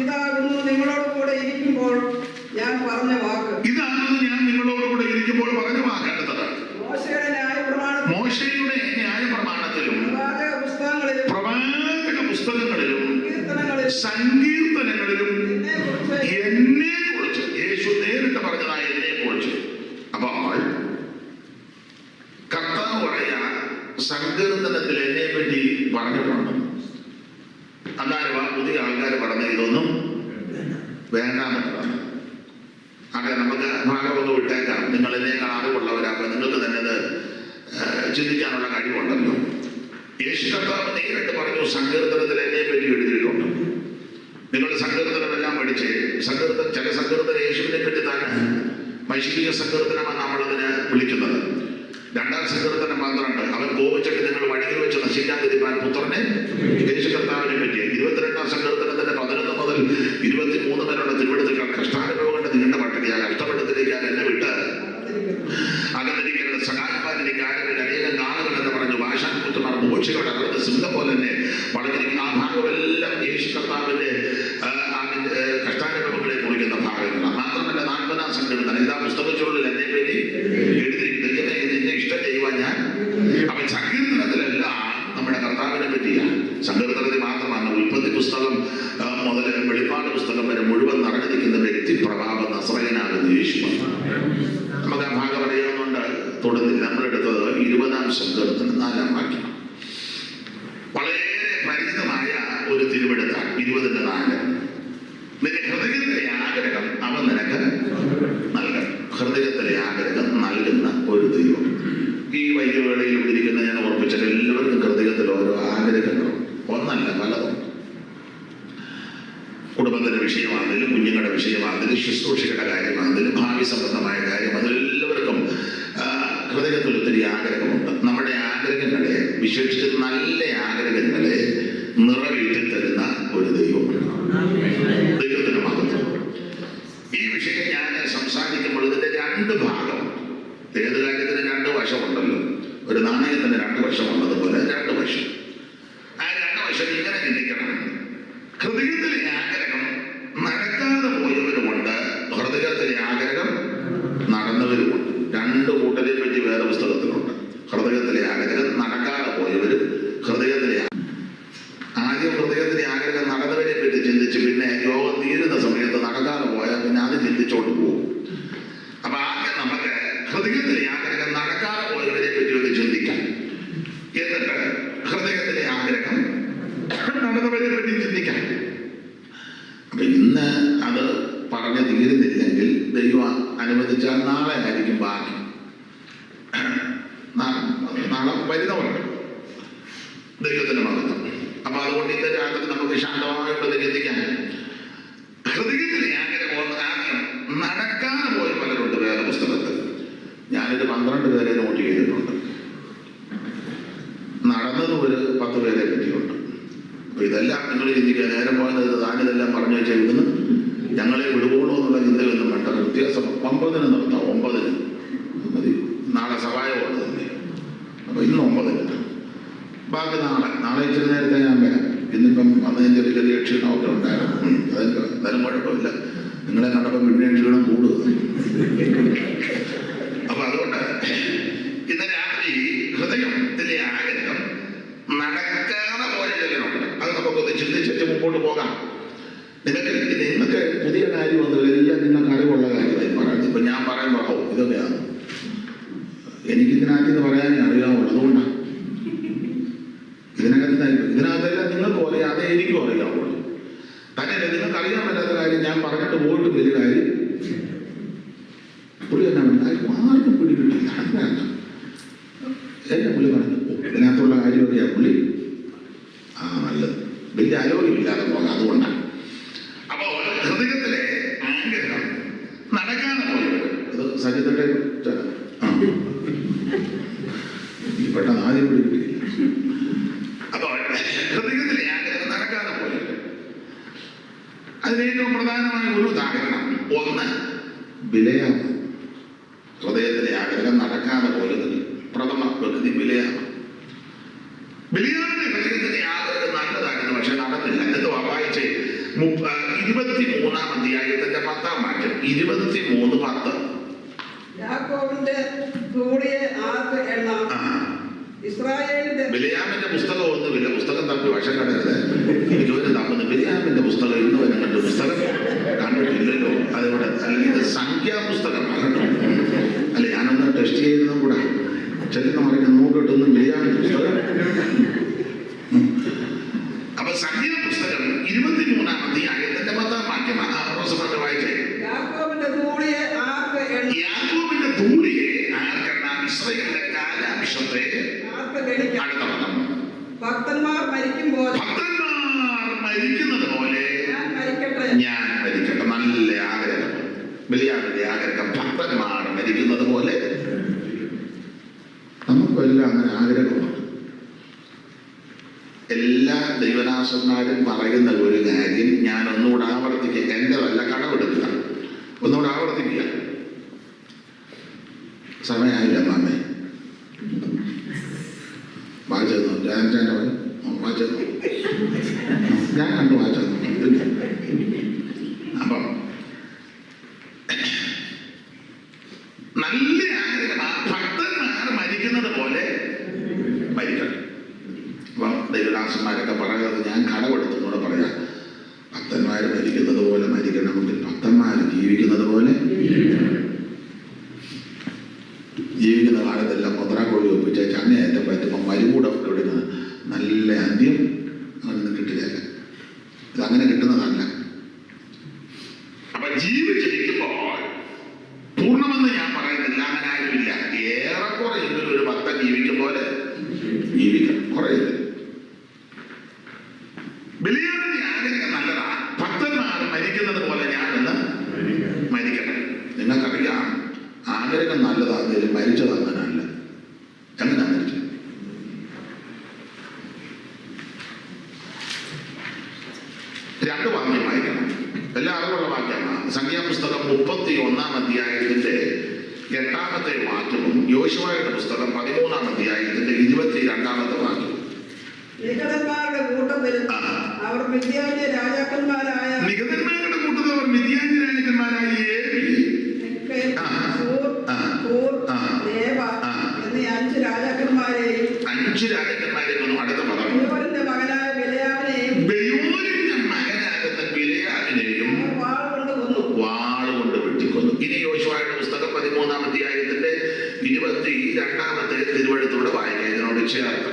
ഇതാകുന്നു നിങ്ങളോട് കൂടെ ഇരിക്കുമ്പോൾ ഞാൻ പറഞ്ഞ വാക്ക്. ഇതാകുന്നു ഞാൻ നിങ്ങളോട് കൂടെ ഇരിക്കുമ്പോൾ പറഞ്ഞ വാക്ക്. അടുത്തത് മോശയുടെ ന്യായപ്രമാണത്തിലും പ്രവാചക പുസ്തകങ്ങളിലും സങ്കീർത്തനങ്ങളിലും എന്നെ കുറിച്ച് യേശു നേരിട്ട് പറഞ്ഞതായി എന്നെ കുറിച്ച്. അപ്പോൾ കർത്താവ് പറയാ സങ്കീർത്തനത്തിൽ എന്നെ പറ്റി പറഞ്ഞിട്ടുണ്ട്. അന്നാലും ആ പുതിയ ആൾക്കാർ പറഞ്ഞ ഇതൊന്നും വേണ്ടാന്ന് പറഞ്ഞു. അതെ, നമുക്ക് ഭാഗമൊന്ന് വിട്ടേക്കാം. നിങ്ങൾ എന്നേക്കാൾ അറിവുള്ളവരാകുക, നിങ്ങൾക്ക് തന്നെ അത് ചിന്തിക്കാനുള്ള കഴിവുണ്ടല്ലോ. യേശു കർത്താവ് നേരിട്ട് പറഞ്ഞു സങ്കീർത്തനത്തിൽ എന്നെ പറ്റി എഴുതിയിട്ടുണ്ട്. നിങ്ങൾ സങ്കീർത്തനമെല്ലാം പഠിച്ച് ചില സങ്കീർത്തന യേശുവിനെ പറ്റി തന്നെ മൈശിക സങ്കീർത്തനമാണ് നമ്മളതിന് വിളിക്കുന്നത്. 2-ാം സങ്കീർത്തനം 12. അവൻ കോപിച്ചിട്ട് നിങ്ങൾ വഴിയിൽ വെച്ച് നശിക്കാതിരിക്കാൻ പുത്രനെ യേശു കർത്താവിനെ പറ്റി. 22-ാം സങ്കീർത്തനത്തിന്റെ 11 മുതൽ 23 വരെയുള്ള തിരുവഴുത്തുകൾ കഷ്ടാനുഭവങ്ങളുടെ നീണ്ട പട്ടികയാണ്. കഷ്ടപ്പെടുത്തിരിക്കാൻ എന്നെ വിട്ട് അകന്നിരിക്കരുത്, സകാലപ്പാലിലേക്ക് ആരമില്ല, അനേകം കാലങ്ങൾ എന്ന് പറഞ്ഞു ഭാഷാൻ പുത്രന്മാർ മോക്ഷികളുടെ അകത്ത് സിംഹം പോലെ തന്നെ വളർന്നിരിക്കുന്ന ആ ഭാഗമെല്ലാം യേശു കർത്താവിന്റെ കഷ്ടാനുഭവങ്ങളെ കുറിക്കുന്ന ഭാഗങ്ങളാണ്. മാത്രമല്ല 40-ാം സങ്കീർത്തനം ഇതാ പുസ്തകച്ചുള്ളിൽ എന്നെ പറ്റി എഴുതിയിരിക്കുന്നത്. എന്നെ ഇഷ്ടം ചെയ്യുവാൻ ഞാൻ അവൻ സങ്കീർത്തനത്തിലെല്ലാം നമ്മുടെ കർത്താവിനെ പറ്റിയാണ്. സങ്കീർത്തനത്തിൽ മാത്രമാണ്. ഉൽപ്പത്തി പുസ്തകം മുതൽ വെളിപ്പാട് പുസ്തകം വരെ മുഴുവൻ നിറഞ്ഞിരിക്കുന്ന വ്യക്തിപ്രഭാവം നസറയനാകുന്ന യേശുവാണ്. നമുക്ക് ആ ഭാഗം അറിയാവുന്നതുകൊണ്ട് തൊടുന്നില്ല. നമ്മളെടുത്തത് 20-ാം സങ്കീർത്തനം 4-ാം വാക്യം. വളരെ പരിചിതമായ ഒരു തിരുവെടുത്താണ്. 20:4. നിന്റെ ഹൃദയത്തിലെ ആഗ്രഹം അവൻ നിനക്ക് നൽകണം. ഹൃദയത്തിലെ ആഗ്രഹം നൽകുന്ന ഒരു ദൈവം. ഈ വൈദ്യവേളയിൽ ഇരിക്കുന്ന ഞാൻ ഓർപ്പിച്ചാൽ എല്ലാവർക്കും ഹൃദയത്തിൽ ഓരോ ആഗ്രഹങ്ങളും ഒന്നല്ല പലതും. കുടുംബത്തിന്റെ വിഷയമാണെങ്കിലും കുഞ്ഞുങ്ങളുടെ വിഷയമാണെങ്കിലും ശുശ്രൂഷയുടെ കാര്യമാണെങ്കിലും ഭാവി സംബന്ധമായ കാര്യം, അതിലെല്ലാവർക്കും വിശേഷിച്ച് നല്ല ആഗ്രഹങ്ങളെ നിറവേറ്റി തരുന്ന ഒരു ദൈവമാണ്. ദൈവത്തിന്റെ മഹത്വം. ഈ വിഷയം ഞാൻ സംസാരിക്കുമ്പോൾ ഇതിന്റെ രണ്ട് ഭാഗം, ഏത് കാര്യത്തിന് രണ്ട് വശമുണ്ടല്ലോ, ഒരു നാണയത്തിന് രണ്ട് വശമുള്ളതുപോലെ രണ്ട് വശം. ആ രണ്ട് വശം ഇങ്ങനെ ചിന്തിക്കണം. ഹൃദയത്തിലെ ആഗ്രഹം നടക്കാതെ പോയവരുമുണ്ട്, ഹൃദയത്തിലെ ആഗ്രഹം നടന്നവരുമുണ്ട്. രണ്ട് കൂട്ടരെ പറ്റി വേറെ പുസ്തകത്തിലുണ്ട്. ഹൃദയത്തിലെ ആഗ്രഹം നടക്കാതെ പോയവരും, ഹൃദയത്തിലെ ആദ്യം ഹൃദയത്തിലെ ആഗ്രഹം നടന്നവരെ പറ്റി ചിന്തിച്ച് പിന്നെ യോഗം തീരുന്ന സമയത്ത് നടക്കാതെ പോയാൽ പിന്നെ അത് ചിന്തിച്ചോണ്ട് പോകും. അപ്പൊ ആദ്യം നമുക്ക് ഹൃദയത്തിലെ ആഗ്രഹം നടക്കാതെ പോയവരെ പറ്റി ഒന്ന് ചിന്തിക്കാം. എന്നിട്ട് ഹൃദയത്തിലെ ആഗ്രഹം നടന്നവരെ പറ്റി ചിന്തിക്കാം. അപ്പൊ ഇന്ന് അത് പറഞ്ഞു തീരുന്നില്ലെങ്കിൽ ദൈവം അനുവദിച്ചാൽ നാളെ ആയിരിക്കും ബാക്കി. നാളെ വരുന്നവരുണ്ട്. ദൈവത്തിന്റെ മഹത്വം. അപ്പൊ അതുകൊണ്ട് ഇന്ന് രാത്രി നമുക്ക് ശാന്തമായിട്ട് ചിന്തിക്കാം. ഹൃദയത്തിലെ ആഗ്രഹം ആദ്യം നടക്കാതെ പോയ പലരുണ്ട് വേറെ പുസ്തകത്തിൽ. ഞാനൊരു 12 പേരെ നോട്ട് ചെയ്തിട്ടുണ്ട്. നടന്നത് ഒരു 10 പേരെ പറ്റിയുണ്ട്. അപ്പൊ ഇതെല്ലാം നിങ്ങൾ ചിന്തിക്കുക. നേരം പോയത് താനിതെല്ലാം പറഞ്ഞു വെച്ചാൽ ഇവിടുന്ന് ഞങ്ങളെ വിടുകോളൂ എന്നുള്ള ചിന്തയൊന്നും വേണ്ട. വ്യത്യാസം 9-ന് നിർത്താം. 9-ന് മതി. നാളെ സഹായമാണ് തന്നെ. അപ്പൊ ഇന്ന് 9-ന്, ബാക്കി നാളെ ഇച്ചിരി നേരത്തെ ഞാൻ വരാം. ഇന്നിപ്പം വന്നതിൻ്റെ ഒരു ചെറിയ ക്ഷീണമൊക്കെ ഉണ്ടായിരുന്നു. അതൊക്കെ എന്തായാലും കുഴപ്പമില്ല. നിങ്ങളെ കണ്ടപ്പം പിന്നെ ക്ഷീണം കൂടുക. അപ്പൊ അതുകൊണ്ട് ഇന്ന് രാത്രി ഹൃദയത്തിലെ ആഗ്രഹം നടക്കാതെ പോയ ചിലരുണ്ട്. അത് നമുക്കൊന്ന് ചിന്തിച്ചിട്ട് മുമ്പോട്ട് പോകാം. നിങ്ങൾക്ക് പുതിയ കാര്യം വന്നു എല്ലാം നിങ്ങൾക്ക് അറിവുള്ള കാര്യമായി പറയാം. ഇപ്പൊ ഞാൻ പറയുമ്പോൾ ഇതൊക്കെയാണ് എനിക്കിതിനകത്ത് പറയാനേ അറിയാവുള്ളൂ. അതുകൊണ്ടാണ് ഇതിനകത്തെല്ലാം നിങ്ങൾക്കും അറിയാം, അതേ എനിക്കും അറിയാവുള്ളൂ. തന്നെയല്ല നിങ്ങൾക്ക് അറിയാൻ പറ്റാത്ത കാര്യം ഞാൻ പറഞ്ഞിട്ട് പോയിട്ട് വലിയ കാര്യം പുള്ളി എന്നാണ് ആർക്കും പിടികിട്ടില്ല. അതിനകത്ത് എന്നെ പുള്ളി പറഞ്ഞു ഇതിനകത്തുള്ള കാര്യമൊക്കെയാ പുള്ളി നല്ലത്. വലിയ ആരോഗ്യമില്ലാതെ പോകാം. അതുകൊണ്ടാണ്. അപ്പോ ഹൃദയത്തിലെ ആഗ്രഹം നടക്കാതെ പോയത് ഇത് സജിതട്ടെ ഈ പെട്ടെന്ന് ആദ്യം പിടികിട്ടില്ല. അപ്പോ ഹൃദയത്തിലെ ആഗ്രഹം നടക്കാതെ പോയത് അതിന് ഏറ്റവും പ്രധാനമായ ഒരു ഉദാഹരണം ഒന്ന് ബിലയാമ. ഹൃദയത്തിലെ ആഗ്രഹം നടക്കാതെ പോയത് പ്രഥമ വ്യക്തി ബിലയാമ. ബിലയാമിന്റെ ഹൃദയത്തിലെ ആഗ്രഹം നല്ലതായിരുന്നു, പക്ഷെ നടന്നില്ല. എന്തുവാ വായിച്ചേ? 23-ാം അധ്യായത്തിന്റെ 10-ാം വാക്യം. 23:10. യാക്കോബിന്റെ ധൂളിയെ ആർക്ക് എണ്ണാം? ഇസ്രായേലിന്റെ ബിലയാമിന്റെ പുസ്തകം ഒന്നുമില്ല. പുസ്തകം തപ്പി വശം കടരുത്. എനിക്ക് ഒരു തപ്പുന്നു. ബിലയാമിന്റെ പുസ്തകം ഇന്ന് വരെ കണ്ടു. പുസ്തകം കണ്ടിട്ടില്ലല്ലോ. അതിവിടെ ഇത് സംഖ്യാപുസ്തകമാണ് കേട്ടോ. അല്ല, ഞാനൊന്ന് ടെസ്റ്റ് ചെയ്തതും കൂടെ ചെല്ലുന്ന മറിഞ്ഞ് നോക്കിയിട്ടൊന്നും ബിലയാമിന്റെ പുസ്തകം. അപ്പൊ സംഖ്യാപുസ്തകം 23-ാം അധ്യായത്തിന്റെ 10-ാം വാക്യമാണ്. വായിച്ചേ. യാക്കോബിന്റെ ധൂളിയെ ആർക്ക് എണ്ണാം? യാക്കോബിന്റെ ധൂളിയെ ആർക്കെണ്ണാം? ഇസ്രായേലിന്റെ കാലാംശത്തെ ആർക്ക് ഗണിക്കാം? അടുത്ത പദം. ഭക്തന്മാർ മരിക്കുന്നത് പോലെ ഞാൻ മരിക്കട്ടെ. നല്ല ആഗ്രഹം. ബിലയാമിന്റെ ആഗ്രഹം ഭക്തന്മാർ മരിക്കുന്നത് പോലെ. നമുക്കെല്ലാം അങ്ങനെ ആഗ്രഹമാണ്. എല്ലാ ദൈവദാസന്മാരും പറയുന്ന ഒരു കാര്യം ഞാൻ ഒന്നുകൂടെ ആവർത്തിക്കുക. എൻ്റെ വല്ല കടമെടുക്കുക. ഒന്നുകൂടെ ആവർത്തിക്കുക. സമയമായില്ല മാമേ. വായിച്ചെന്നു വായിച്ചെന്നു ഞാൻ കണ്ടു വായിച്ചെന്നു. അപ്പം നല്ല ആഗ്രഹം ഭക്തന്മാർ മരിക്കുന്നത് പോലെ മരിക്കണം. അപ്പം ദൈവദാസന്മാരൊക്കെ പറയുന്നത് ഞാൻ കടമെടുത്തുകൂടെ പറയാം. ഭക്തന്മാർ മരിക്കുന്നത് പോലെ മരിക്കണമെങ്കിൽ ഭക്തന്മാർ ജീവിക്കുന്നത് പോലെ ജീവിക്കുന്ന കാലത്തെല്ലാം മുദ്രാക്കോഴി ഒപ്പിച്ച ചങ്ങയേറ്റം പറ്റുമ്പോൾ മരുകൂടം കൊടുക്കുന്നത് നല്ല അന്ത്യം അങ്ങനെ കിട്ടുകയല്ല. ഇതങ്ങനെ കിട്ടുന്നതല്ല. അപ്പൊ ജീവിച്ചിരിക്കുമ്പോൾ പൂർണ്ണമെന്ന് ഞാൻ പറയുന്നില്ല, അങ്ങനെ ആരുമില്ല. ഏറെക്കുറെ എങ്കിലും ഒരു ഭക്തൻ ജീവിക്കും പോലെ ജീവിക്കണം. കുറയില്ല. ബിലയാമിന്റെ ആഗ്രഹം നല്ലതാ. ഭക്തന്മാർ മരിക്കുന്നത് പോലെ ഞാനൊന്ന് മരിക്കണം. നിങ്ങൾക്കറിയാം ആഗ്രഹം നല്ലതാണെങ്കിലും മരിച്ചത് അങ്ങനല്ല. എങ്ങനെ മരിച്ചത്? 21-ാം അധ്യായത്തിന്റെ 8-ാമത്തെ വാക്യവും യോശുവയുടെ പുസ്തകം 13-ാം അധ്യായത്തിന്റെ 22-ാമത്തെ വാക്യവും. നിഹതന്മാരുടെ കൂട്ടത്തിൽ അവർ മിദ്യാന്യ രാജാക്കന്മാരായ നിഹതന്മാരുടെ കൂട്ടത്തിൽ അവർ മിദ്യാന്യ രാജാക്കന്മാരായ എന്നീ 5 രാജാക്കന്മാരെയും 5 രാജാക്കന്മാരെ ഒന്നും അടുത്ത പദം ബെയോരിന്റെ മകനായ ബിലെയാമിനെയും ബെയോരിന്റെ മകനാകുന്ന ബിലെയാമിനെയും വാളുകൊണ്ട് വെട്ടിക്കൊന്നു. ഇനി യോശുവയുടെ പുസ്തകം 13-ാം അധ്യായത്തിന്റെ 22-ാമത്തെ തിരുവഴുത്തൂടെ വായിക്കാം ഇതിനോട് ചേർത്ത്.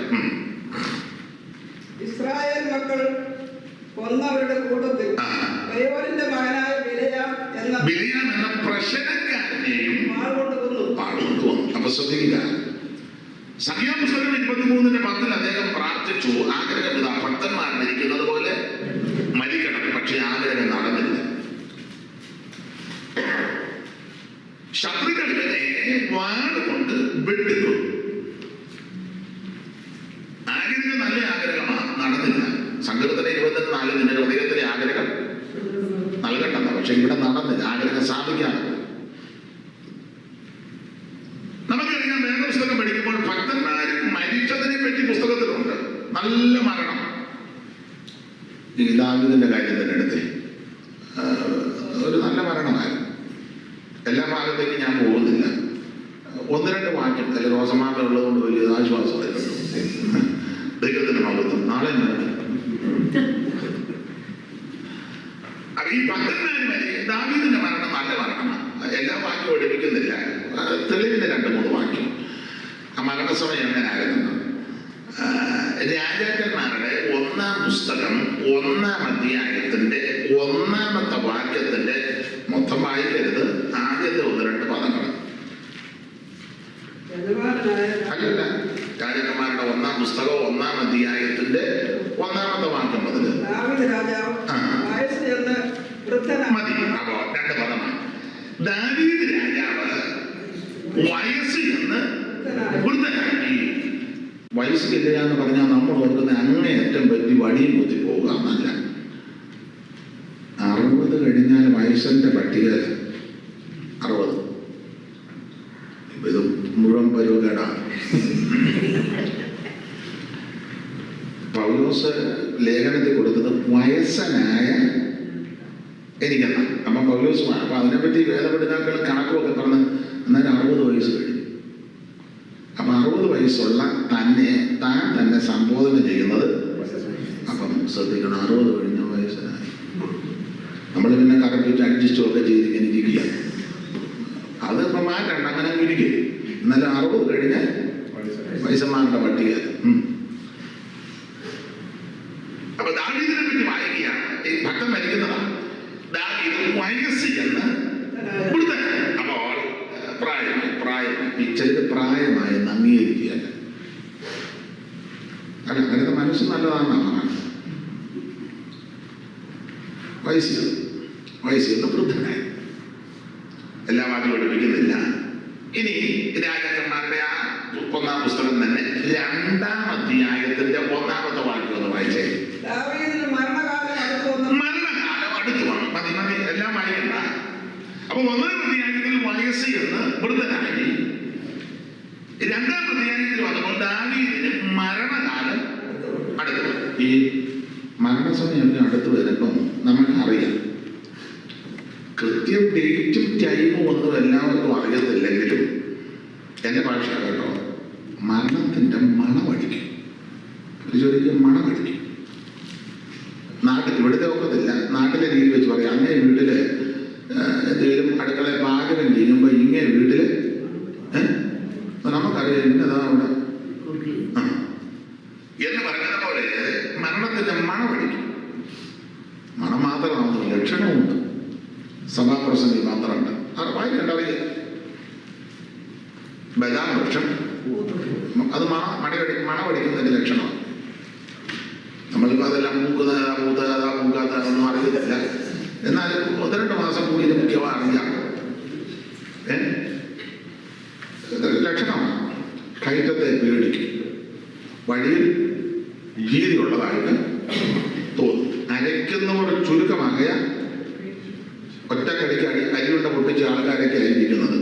ഇസ്രായേൽ മക്കൾ കൊന്നവരുടെ കൂട്ടത്തിൽ ബെയോരിന്റെ മകനായ ബിലെയാം എന്ന പ്രശ്നക്കാരനെയും വാളുകൊണ്ട് കൊന്നു. അപ്പൊ ശ്രദ്ധിക്കുക, സംഖ്യാപുസ്തകം 23-10 അദ്ദേഹം പ്രാർത്ഥിച്ചു, ആഗ്രഹം ഭക്തന്മാർ മരിക്കുന്നത് പോലെ മരിക്കണം. പക്ഷെ ആഗ്രഹം നടന്നില്ല. ശത്രുക്കൾ ഇവനെ വാളുകൊണ്ട് വെട്ടിക്കൊന്നു. ആഗ്രഹം നല്ല ആഗ്രഹമാണ്, നടന്നില്ല. സങ്കീർത്തനം 24 നിന്റെ ഹൃദയത്തിലെ ആഗ്രഹം നൽകണ്ടെന്ന. പക്ഷെ ഇവിടെ നടന്നില്ല, ആഗ്രഹം സാധിക്കാതെ. നമുക്കറിയാം, വേദപുസ്തകം പഠിക്കുമ്പോൾ ഭക്തന്മാരും മരിച്ചതിനെ പറ്റി പുസ്തകത്തിലുണ്ട്. നല്ല മരണം. ഈ ദാവീദിന്റെ കാര്യം തന്നെ എടുത്തേ, ഒരു നല്ല മരണമായിരുന്നു. എല്ലാ ഭാഗത്തേക്കും ഞാൻ പോകുന്നില്ല. 1-2 വാക്യം അതിൽ റോസമാമ ഉള്ളതുകൊണ്ട് വലിയ ആശ്വാസമായിരുന്നു. ദൈവത്തിന്റെ മഹത്വം. നാളെ ഈ ഭക്തന്മാര് ദാവീദിന്റെ മരണം നല്ല മരണമാണ്. എല്ലാ വാക്യവും എടുപ്പിക്കുന്നില്ല, തെളിവിന്റെ 2-3 വാക്യം. ആ മരണസമയം എങ്ങനെയായിരുന്നു? രാജാക്കന്മാരുടെ 1-ാം പുസ്തകം 1-ാം അധ്യായത്തിന്റെ 1-ാമത്തെ വാക്യത്തിന്റെ മൊത്തം വായിക്കരുത്, ആദ്യത്തെ 1-2 പദങ്ങൾ. അല്ലല്ല, രാജാക്കന്മാരുടെ 1-ാം പുസ്തകം 1-ാം അധ്യായത്തിന്റെ 1-ാമത്തെ വാക്യം മുതൽ മതി. അപ്പോ 2 പദമാണ്. ദാവീദ് രാജാവ് വയസ്സ് എന്ന് വൃദ്ധനാക്കി. വയസ്സില്ല എന്ന് പറഞ്ഞാൽ നമ്മൾ ഓർക്കുന്ന അങ്ങേയറ്റം പറ്റി വടിയും കുത്തി പോവുക എന്നല്ല. 60 കഴിഞ്ഞാൽ വയസ്സിന്റെ പട്ടിക 60. ഇത് മുഴുവൻ പരുവകേടാണ്. പൗലോസ് ലേഖനത്തിൽ കൊടുത്തത് വയസ്സനായ എനിക്കെന്ന. അപ്പം പൗലോസ് അപ്പൊ അതിനെപ്പറ്റി വേദപഠിതാക്കൾ കണക്കുമൊക്കെ പറഞ്ഞ് എന്നാലും 60 വയസ്സ് കഴിഞ്ഞു. അപ്പൊ 60 വയസ്സുള്ള താൻ തന്നെ സംബോധന ചെയ്യുന്നത്. അപ്പം ശ്രദ്ധിക്കണം, 60 കഴിഞ്ഞ വയസ്സനായി. നമ്മൾ പിന്നെ കറക്റ്റ് അഡ്ജസ്റ്റും ഒക്കെ ചെയ്ത് ഇങ്ങനെ ഇരിക്കുക. അത് ഇപ്പം മാറ്റണ്ട, അങ്ങനെ ഇരിക്കും. എന്നാലും 60 കഴിഞ്ഞ വയസ്സന്മാരുടെ പട്ടിക. അപ്പൊ ദാവീദിനെ പറ്റി വായിക്കുകയാണ്. ഈ ഭക്തൻ മരിക്കുന്നതാണ്. ദാവീദ് വയസ്സ് എന്ന് വൃദ്ധൻ. അപ്പോൾ പ്രായമായി ചിലത് പ്രായമായെന്ന് അംഗീകരിക്കുകയല്ല. അല്ല, അങ്ങനത്തെ മനസ്സ് നല്ലതാണെന്നാണ്. വയസ്സിൽ വൃദ്ധനായി. എല്ലാ വാക്കും പഠിപ്പിക്കുന്നില്ല. ഇനി രാജാക്കന്മാരുടെ ആ 1-ാം പുസ്തകം തന്നെ 2-ാം അധ്യായത്തിന്റെ 1-ാമത്തെ വാക്യം ഒന്ന് വായിച്ചേ. മരണകാലം അടുത്തു വന്നു. മതി, എല്ലാം വായിക്കണ്ട. അപ്പൊ 1-ാം അധ്യായത്തിൽ വയസ്സ് എന്ന് വൃദ്ധനായി. 2-ാം അധ്യായത്തിൽ വന്നപ്പോൾ ദാവീദിന് മരണകാലം അടുത്തു. ഈ മരണസമയമൊക്കെ അടുത്ത് വരുമ്പം നമുക്കറിയാം. കൃത്യം ഡേറ്റും ടൈമും ഒന്നും എല്ലാവർക്കും അറിയത്തില്ലെങ്കിലും എൻ്റെ ഭാഷ കേട്ടോ, മരണത്തിൻ്റെ മണമടിക്കും. ശരിക്കും മണമടിക്കും. നാട്ടിൽ ഇവിടുത്തെ ഒക്കത്തില്ല, നാട്ടിലെ രീതി വെച്ച് പറയാം. അങ്ങേ വീട്ടില് എന്തെങ്കിലും അടുക്കളയിൽ പാചകം ചെയ്യുമ്പോൾ ഇങ്ങേ വീട്ടില് നമുക്കറിയാം ഇന്നതാ അവിടെ എന്ന് പറയുന്ന പോലെ മരണത്തിന്റെ മണമടിക്കും. മണം മാത്രമാകുന്നു, ലക്ഷണമുണ്ട്. സഭാപ്രസംഗി മാത്രമുണ്ട്. അത് വായിക്കണ്ടറിയ ബദാം വൃക്ഷം അത് മണമടിക്കുന്നതിന്റെ ലക്ഷണമാണ്. നമ്മളിപ്പോൾ അതെല്ലാം മൂക്കാത്ത അറിയത്തില്ല. എന്നാൽ 1-2 മാസം കൂടി ഇത് മുഖ്യമായി അറിയാം. ലക്ഷണമാണ്. കയറ്റത്തെ പേടിക്കും. വഴിയിൽ ഭീതിയുള്ളതായിട്ട് തോന്നും. അരയ്ക്കുന്നവർ ചുരുക്കമാകയ ഒറ്റക്കടിക്ക് അരിയുണ്ട പൊട്ടിച്ച് പൊട്ടിച്ച ആൾക്കാരൊക്കെ ആയിരിക്കുന്നത്.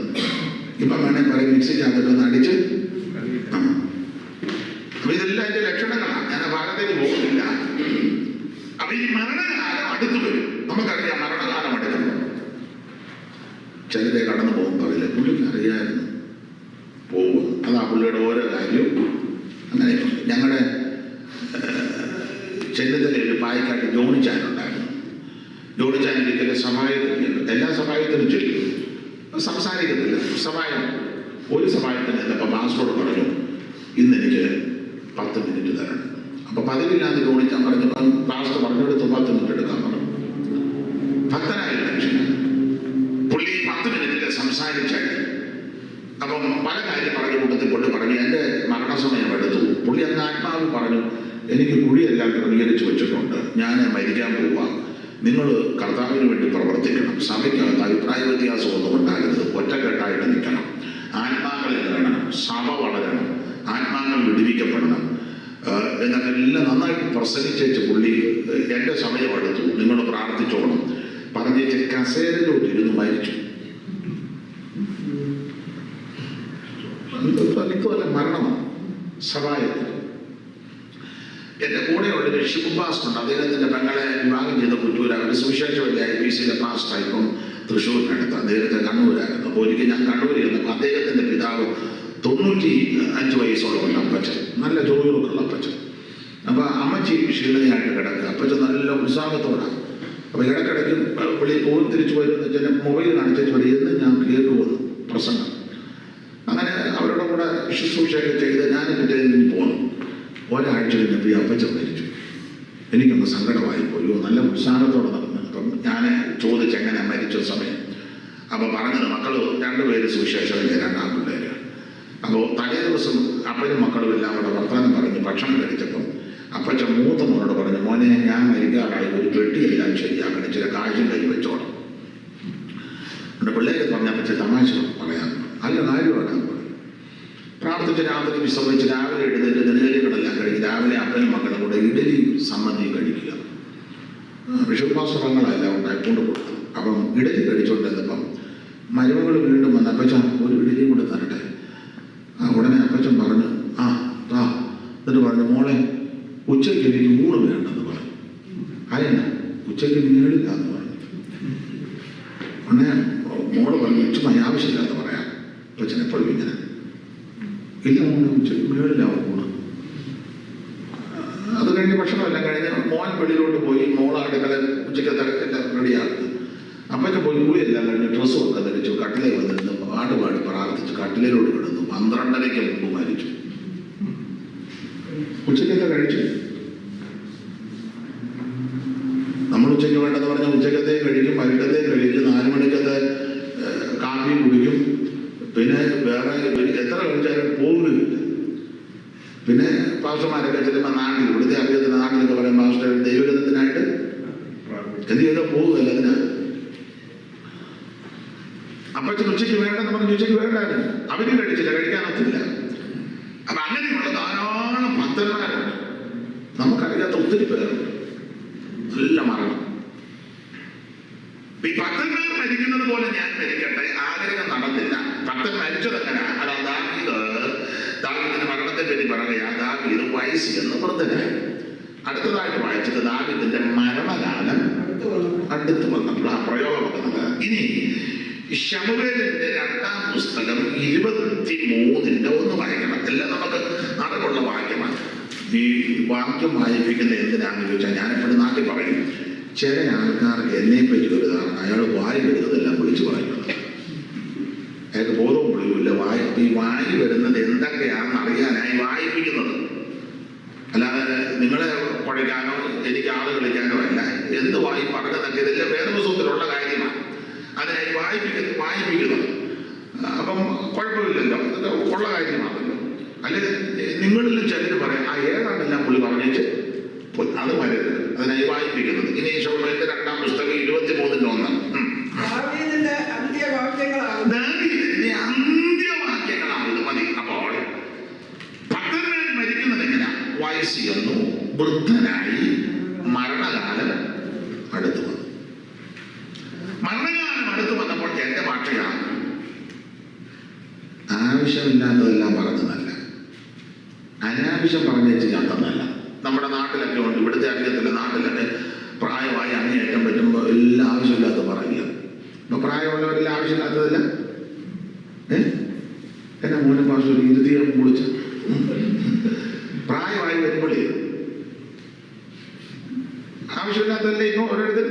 ഇപ്പം വേണമെങ്കിൽ പറയും മിക്സിക്കകത്തൊന്ന് അടിച്ച്. അപ്പൊ ഇതെല്ലാം അതിന്റെ ലക്ഷണങ്ങളാണ്. ഞാൻ ആ ഭാഗത്തേക്ക് പോകുന്നില്ല. അപ്പൊ ഈ മരണകാലം അടുത്തു വരും. നമുക്കറിയാം മരണകാലം അടുത്തുണ്ട്. ചിലരെ കടന്നു പോകും പറയില്ല, പുള്ളിക്ക് അറിയാമായിരുന്നു പോകും. അതാ പുള്ളിയുടെ ഓരോ കാര്യവും അങ്ങനെ. ഞങ്ങളുടെ ചെന്നിത്തലയിൽ പായിക്കാട്ട് ജോണിച്ചാനുണ്ടായിരുന്നു. ജോണിച്ചാൻ ഒരിക്കലും സഭായത്തില്ല, എല്ലാ സഭായത്തിനും ചെല്ലും, സംസാരിക്കുന്നില്ല. സഭായം ഒരു സഭായത്തിന് എന്നപ്പോൾ പാസ്റ്ററോട് പറഞ്ഞു, ഇന്നെനിക്ക് 10 മിനിറ്റ് തരണം. അപ്പൊ പതിവില്ലാതെ ജോണിച്ചാൻ പറഞ്ഞു, പാസ്റ്റർ പറഞ്ഞെടുത്ത് 10 മിനിറ്റ് എടുക്കാൻ പറഞ്ഞു. ഭക്തനായ മനുഷ്യനാണ് പുള്ളി. 10 മിനിറ്റിൽ സംസാരിച്ചാൽ അപ്പം പല കാര്യം പറഞ്ഞ കൂട്ടത്തിൽ കൊണ്ട് പറഞ്ഞു, എൻ്റെ മരണസമയം എടുത്തു. പുള്ളി അന്ന് ആത്മാവ് പറഞ്ഞു, എനിക്ക് കുഴിയെല്ലാം ക്രമീകരിച്ച് വെച്ചിട്ടുണ്ട്, ഞാൻ മരിക്കാൻ പോവാം, നിങ്ങൾ കർത്താവിന് വേണ്ടി പ്രവർത്തിക്കണം, സഭയ്ക്കകത്ത് അഭിപ്രായ വ്യത്യാസമൊന്നും ഉണ്ടാകരുത്, ഒറ്റക്കെട്ടായിട്ട് നിൽക്കണം, ആത്മാക്കളിൽ വേണം, സഭ വളരണം, ആത്മാക്കൾ വിടുവിക്കപ്പെടണം എന്നൊക്കെ എല്ലാം നന്നായിട്ട് പ്രസംഗിച്ചേച്ച് പുള്ളി എൻ്റെ സമയം എടുത്തു, നിങ്ങൾ പ്രാർത്ഥിച്ചോണം പറഞ്ഞേച്ച് കസേരയിലോട്ട് ഇരുന്ന് മരിച്ചു. ഇതുപോലെ മരണമാണ് സഭായത്തിൽ. എൻ്റെ കൂടെയുള്ളൊരു ഷിബു പാസ്റ്ററുണ്ട്. അദ്ദേഹത്തിൻ്റെ പെങ്ങളെ വിവാഹം ചെയ്ത പുറ്റൂർ. അവർ സുവിശേഷവല്ലേ IPCയിലെ പാസ്റ്റർ, ഇപ്പം തൃശ്ശൂരിനടുത്ത്. അദ്ദേഹത്തെ കണ്ണൂരായിരുന്നു. അപ്പോൾ ഒരിക്കൽ ഞാൻ കണ്ണൂർ ചെന്നപ്പോൾ അദ്ദേഹത്തിൻ്റെ പിതാവ് 95 വയസ്സോളമുണ്ട് അപ്പച്ചൻ, നല്ല ജോലികളൊക്കെയുള്ള അപ്പച്ചൻ. അപ്പോൾ അമ്മച്ചി ക്ഷീണിതയായിട്ട് കിടക്കുക, അപ്പച്ചൻ നല്ല ഉത്സാഹത്തോടാണ്. അപ്പോൾ ഇടയ്ക്കിടയ്ക്ക് പുള്ളി പോയി തിരിച്ചു വരുന്ന ചില മൊബൈൽ കാണിച്ചു പറയും, എന്ന് ഞാൻ കേൾക്കുമെന്ന് പ്രസംഗം. അങ്ങനെ അവരുടെ കൂടെ ശുശ്രൂഷയൊക്കെ ചെയ്ത് ഞാൻ പിറ്റേന്ന് പോന്നു. ഒരാഴ്ച കഴിഞ്ഞപ്പോൾ ഈ അപ്പച്ചൻ മരിച്ചു. എനിക്കൊന്ന് സങ്കടമായി പോയി. നല്ല ഉത്സാഹത്തോടെ നടന്നു. അപ്പം ഞാൻ ചോദിച്ചെങ്ങനെ മരിച്ച സമയം. അപ്പോൾ പറഞ്ഞത്, മക്കൾ 2 പേര് സുവിശേഷകൻ്റെ 2 പിള്ളേര്. അപ്പോൾ തലേ ദിവസം അപ്പനും മക്കളും എല്ലാം കൂടെ വർത്തമാനം പറഞ്ഞ് ഭക്ഷണം കഴിച്ചപ്പം അപ്പച്ചൻ മൂത്ത മോനോട് പറഞ്ഞു, മോനെ ഞാൻ മരിക്കാറായി, ഒരു പെട്ടിയെല്ലാം ശരിയാക്കണം, ചില കാശും കൈ വെച്ചോണം. എൻ്റെ പിള്ളേര് പറഞ്ഞ അപ്പച്ചൻ തമാശ പറയാം, നല്ല കാര്യമാണ്. പ്രാർത്ഥിച്ച് രാത്രി വിശ്രമിച്ച് രാവിലെ എഴുന്നേറ്റ് ദിനചര്യകളെല്ലാം കഴിഞ്ഞ് രാവിലെ അപ്പനും മക്കളും കൂടെ ഇഡലി സമ്മതി കഴിക്കുക. വിഷുപാസങ്ങളെല്ലാം ഉണ്ടായിക്കൊണ്ട് കൊടുത്തു. അപ്പം ഇഡലി കഴിച്ചോണ്ടിരുന്നപ്പം മരുമകൾ വീണ്ടും വന്ന്, അപ്പച്ചൻ ഒരു ഇഡലിയും കൂടെ തരട്ടെ. ഉടനെ അപ്പച്ചൻ പറഞ്ഞു, എന്നിട്ട് പറഞ്ഞു, മോളെ ഉച്ചയ്ക്ക് എനിക്ക് ഊണ് വേണ്ടെന്ന് പറഞ്ഞു. അതെന്നാ ഉച്ചയ്ക്ക് മേളില്ല എന്ന് പറഞ്ഞു. ഉടനെ മോള് പറഞ്ഞു, ചുമ്മാ ആവശ്യമില്ലാത്ത പറയാം. അപ്പച്ചൻ എപ്പോഴും ഇങ്ങനെ, ഇല്ല മോനെ ഉച്ചയ്ക്ക് മേളിലാവും ഊണ്. അത് കഴിഞ്ഞ് ഭക്ഷണമെല്ലാം കഴിഞ്ഞ് മോൻ വെളിയിലോട്ട് പോയി. മോൾ അടുക്കള ഉച്ചയ്ക്ക് എല്ലാം റെഡിയാക്കുന്നു. അപ്പച്ചൻ പോയി കൂടിയെല്ലാം കഴിഞ്ഞ് ഡ്രസ്സും ഒക്കെ ധരിച്ചു കട്ടിലേ വന്നിരുന്നു പാടുപാടി പ്രാർത്ഥിച്ച് കട്ടിലോട്ട് കിടന്നു. 12:30 മുമ്പ് മരിച്ചു. ഉച്ചയ്ക്കത്തെ കഴിച്ചു. നമ്മൾ ഉച്ചയ്ക്ക് വേണ്ടെന്ന് പറഞ്ഞാൽ ഉച്ചക്കത്തെ കഴിക്കും, വൈകിട്ടത്തെ കഴിക്കും, 4 മണിക്കത്തെ കാപ്പി കുടിക്കും, പിന്നെ വേറെ എത്ര കഴിച്ചാലും പോകുകയില്ല. പിന്നെ പാസ്റ്റർമാരൊക്കെ ചെല്ലുമ്പോൾ നാട്ടിൽ, ഇവിടുത്തെ അറിയത്തിന് നാട്ടിലൊക്കെ പറയും, പാസ്റ്റർ ദൈവഗതത്തിനായിട്ട് എന്ത് ചെയ്തോ പോകുകയല്ല. അതിനാ അപ്പച്ചൻ ഉച്ചയ്ക്ക് വേണ്ടെന്ന് പറഞ്ഞ് ഉച്ചയ്ക്ക് വേണ്ടായിരുന്നു. അവരും കഴിച്ചില്ല, കഴിക്കാനൊത്തില്ല. അപ്പൊ അങ്ങനെയുള്ള ധാരാളം ഭക്തന്മാരുണ്ട്. നമുക്കറിയാത്ത ഒത്തിരി പേരുണ്ട്. നല്ല മരണം. ഈ ഭക്തന്മാർ മരിക്കുന്നത് പോലെ ഞാൻ മരിക്കട്ടെ ആഗ്രഹം നടന്നില്ല. ഭക്തൻ മരിച്ചത് എങ്ങനെ? അതാ ദാവീദിന്റെ മരണത്തെ പറ്റി പറയുക. ദാവീദ് വയസ്സ് എന്ന് വൃദ്ധനായി. അടുത്തതായിട്ട് വായിച്ചത് ദാവീദിന്റെ മരണകാലം അടുത്ത് വന്നപ്പോൾ ആ പ്രയോഗം വന്നത്. ഇനി ശമൂവേലിന്റെ 2-ാം പുസ്തകം 23-ന്റെ 1 വായിക്കണം. എല്ലാം നമുക്ക് അറിവുള്ള വാക്യമാണ്. ഈ വാക്യം വായിപ്പിക്കുന്ന എന്തിനാണെന്ന് ചോദിച്ചാൽ, ഞാനെപ്പോഴും നാട്ടിൽ പറയും, ചില ആൾക്കാർക്ക് എന്നെ പറ്റി ഒരു ധാരണ, അയാൾ വായി വരുന്നതെല്ലാം വിളിച്ചു പറയുന്നത്. അയാൾക്ക് ബോധവും വിളിക്കില്ല. ഈ വായി വരുന്നത് എന്തൊക്കെയാണെന്ന് അറിയാനായി വായിപ്പിക്കുന്നത്. അല്ലാതെ നിങ്ങളെ പഠിക്കാനോ എനിക്ക് ആള് കളിക്കാനോ അല്ല. എന്ത് വായി പറഞ്ഞതൊക്കെ ഇതെല്ലാം വേദപുസ്തകത്തിലുള്ള കാര്യമാണ്. അതിനായി വായിപ്പിക്കുന്നത്. അപ്പം കുഴപ്പമില്ലല്ലോ, ഇതൊക്കെ ഉള്ള കാര്യമാണല്ലോ. അല്ലെങ്കിൽ നിങ്ങളിൽ ചിലർ പറയാം, ഏതാണെല്ലാം പുള്ളി പറഞ്ഞേച്ച് അത് വരരുത്. അതിനായി വായിപ്പിക്കുന്നത്. ഇനി ശമൂവേലിന്റെ 2-ാം പുസ്തകം 23-ന്റെ 1. ദാവീദിന്റെ അന്ത്യവാക്യങ്ങളാണ് ഇത്. മതി. അപ്പോൾ ഭക്തന്മാർ മരിക്കുന്നത് എങ്ങനെയാ? വയസ്സ് ചെന്നു, വൃദ്ധനായി, മരണകാലം അടുത്തു വന്നു. മരണകാലം അടുത്തു വന്നപ്പോൾ എന്റെ ഭാഷ ആവശ്യമില്ലാത്തതെല്ലാം പറഞ്ഞതല്ല, അനാവശ്യം പറഞ്ഞു വെച്ച് ചാട്ടെന്നല്ല. നമ്മുടെ നാട്ടിലൊക്കെ ഉണ്ട്, ഇവിടുത്തെ അറിയത്തില്ല, നാട്ടിലൊക്കെ പ്രായമായി അങ്ങേയറ്റം പറ്റുമ്പോൾ എല്ലാം ആവശ്യമില്ലാത്ത പറയുക. ഇപ്പൊ പ്രായമുള്ളവരെല്ലാം ആവശ്യമില്ലാത്തതല്ല. എന്നെ മോനെ പാസ് ഒരു ഇരുതിയെ കുളിച്ച് പ്രായമായി വരുമ്പോഴേ ആവശ്യമില്ലാത്തതല്ലേ ഇപ്പൊ ഓരോരുത്തർ.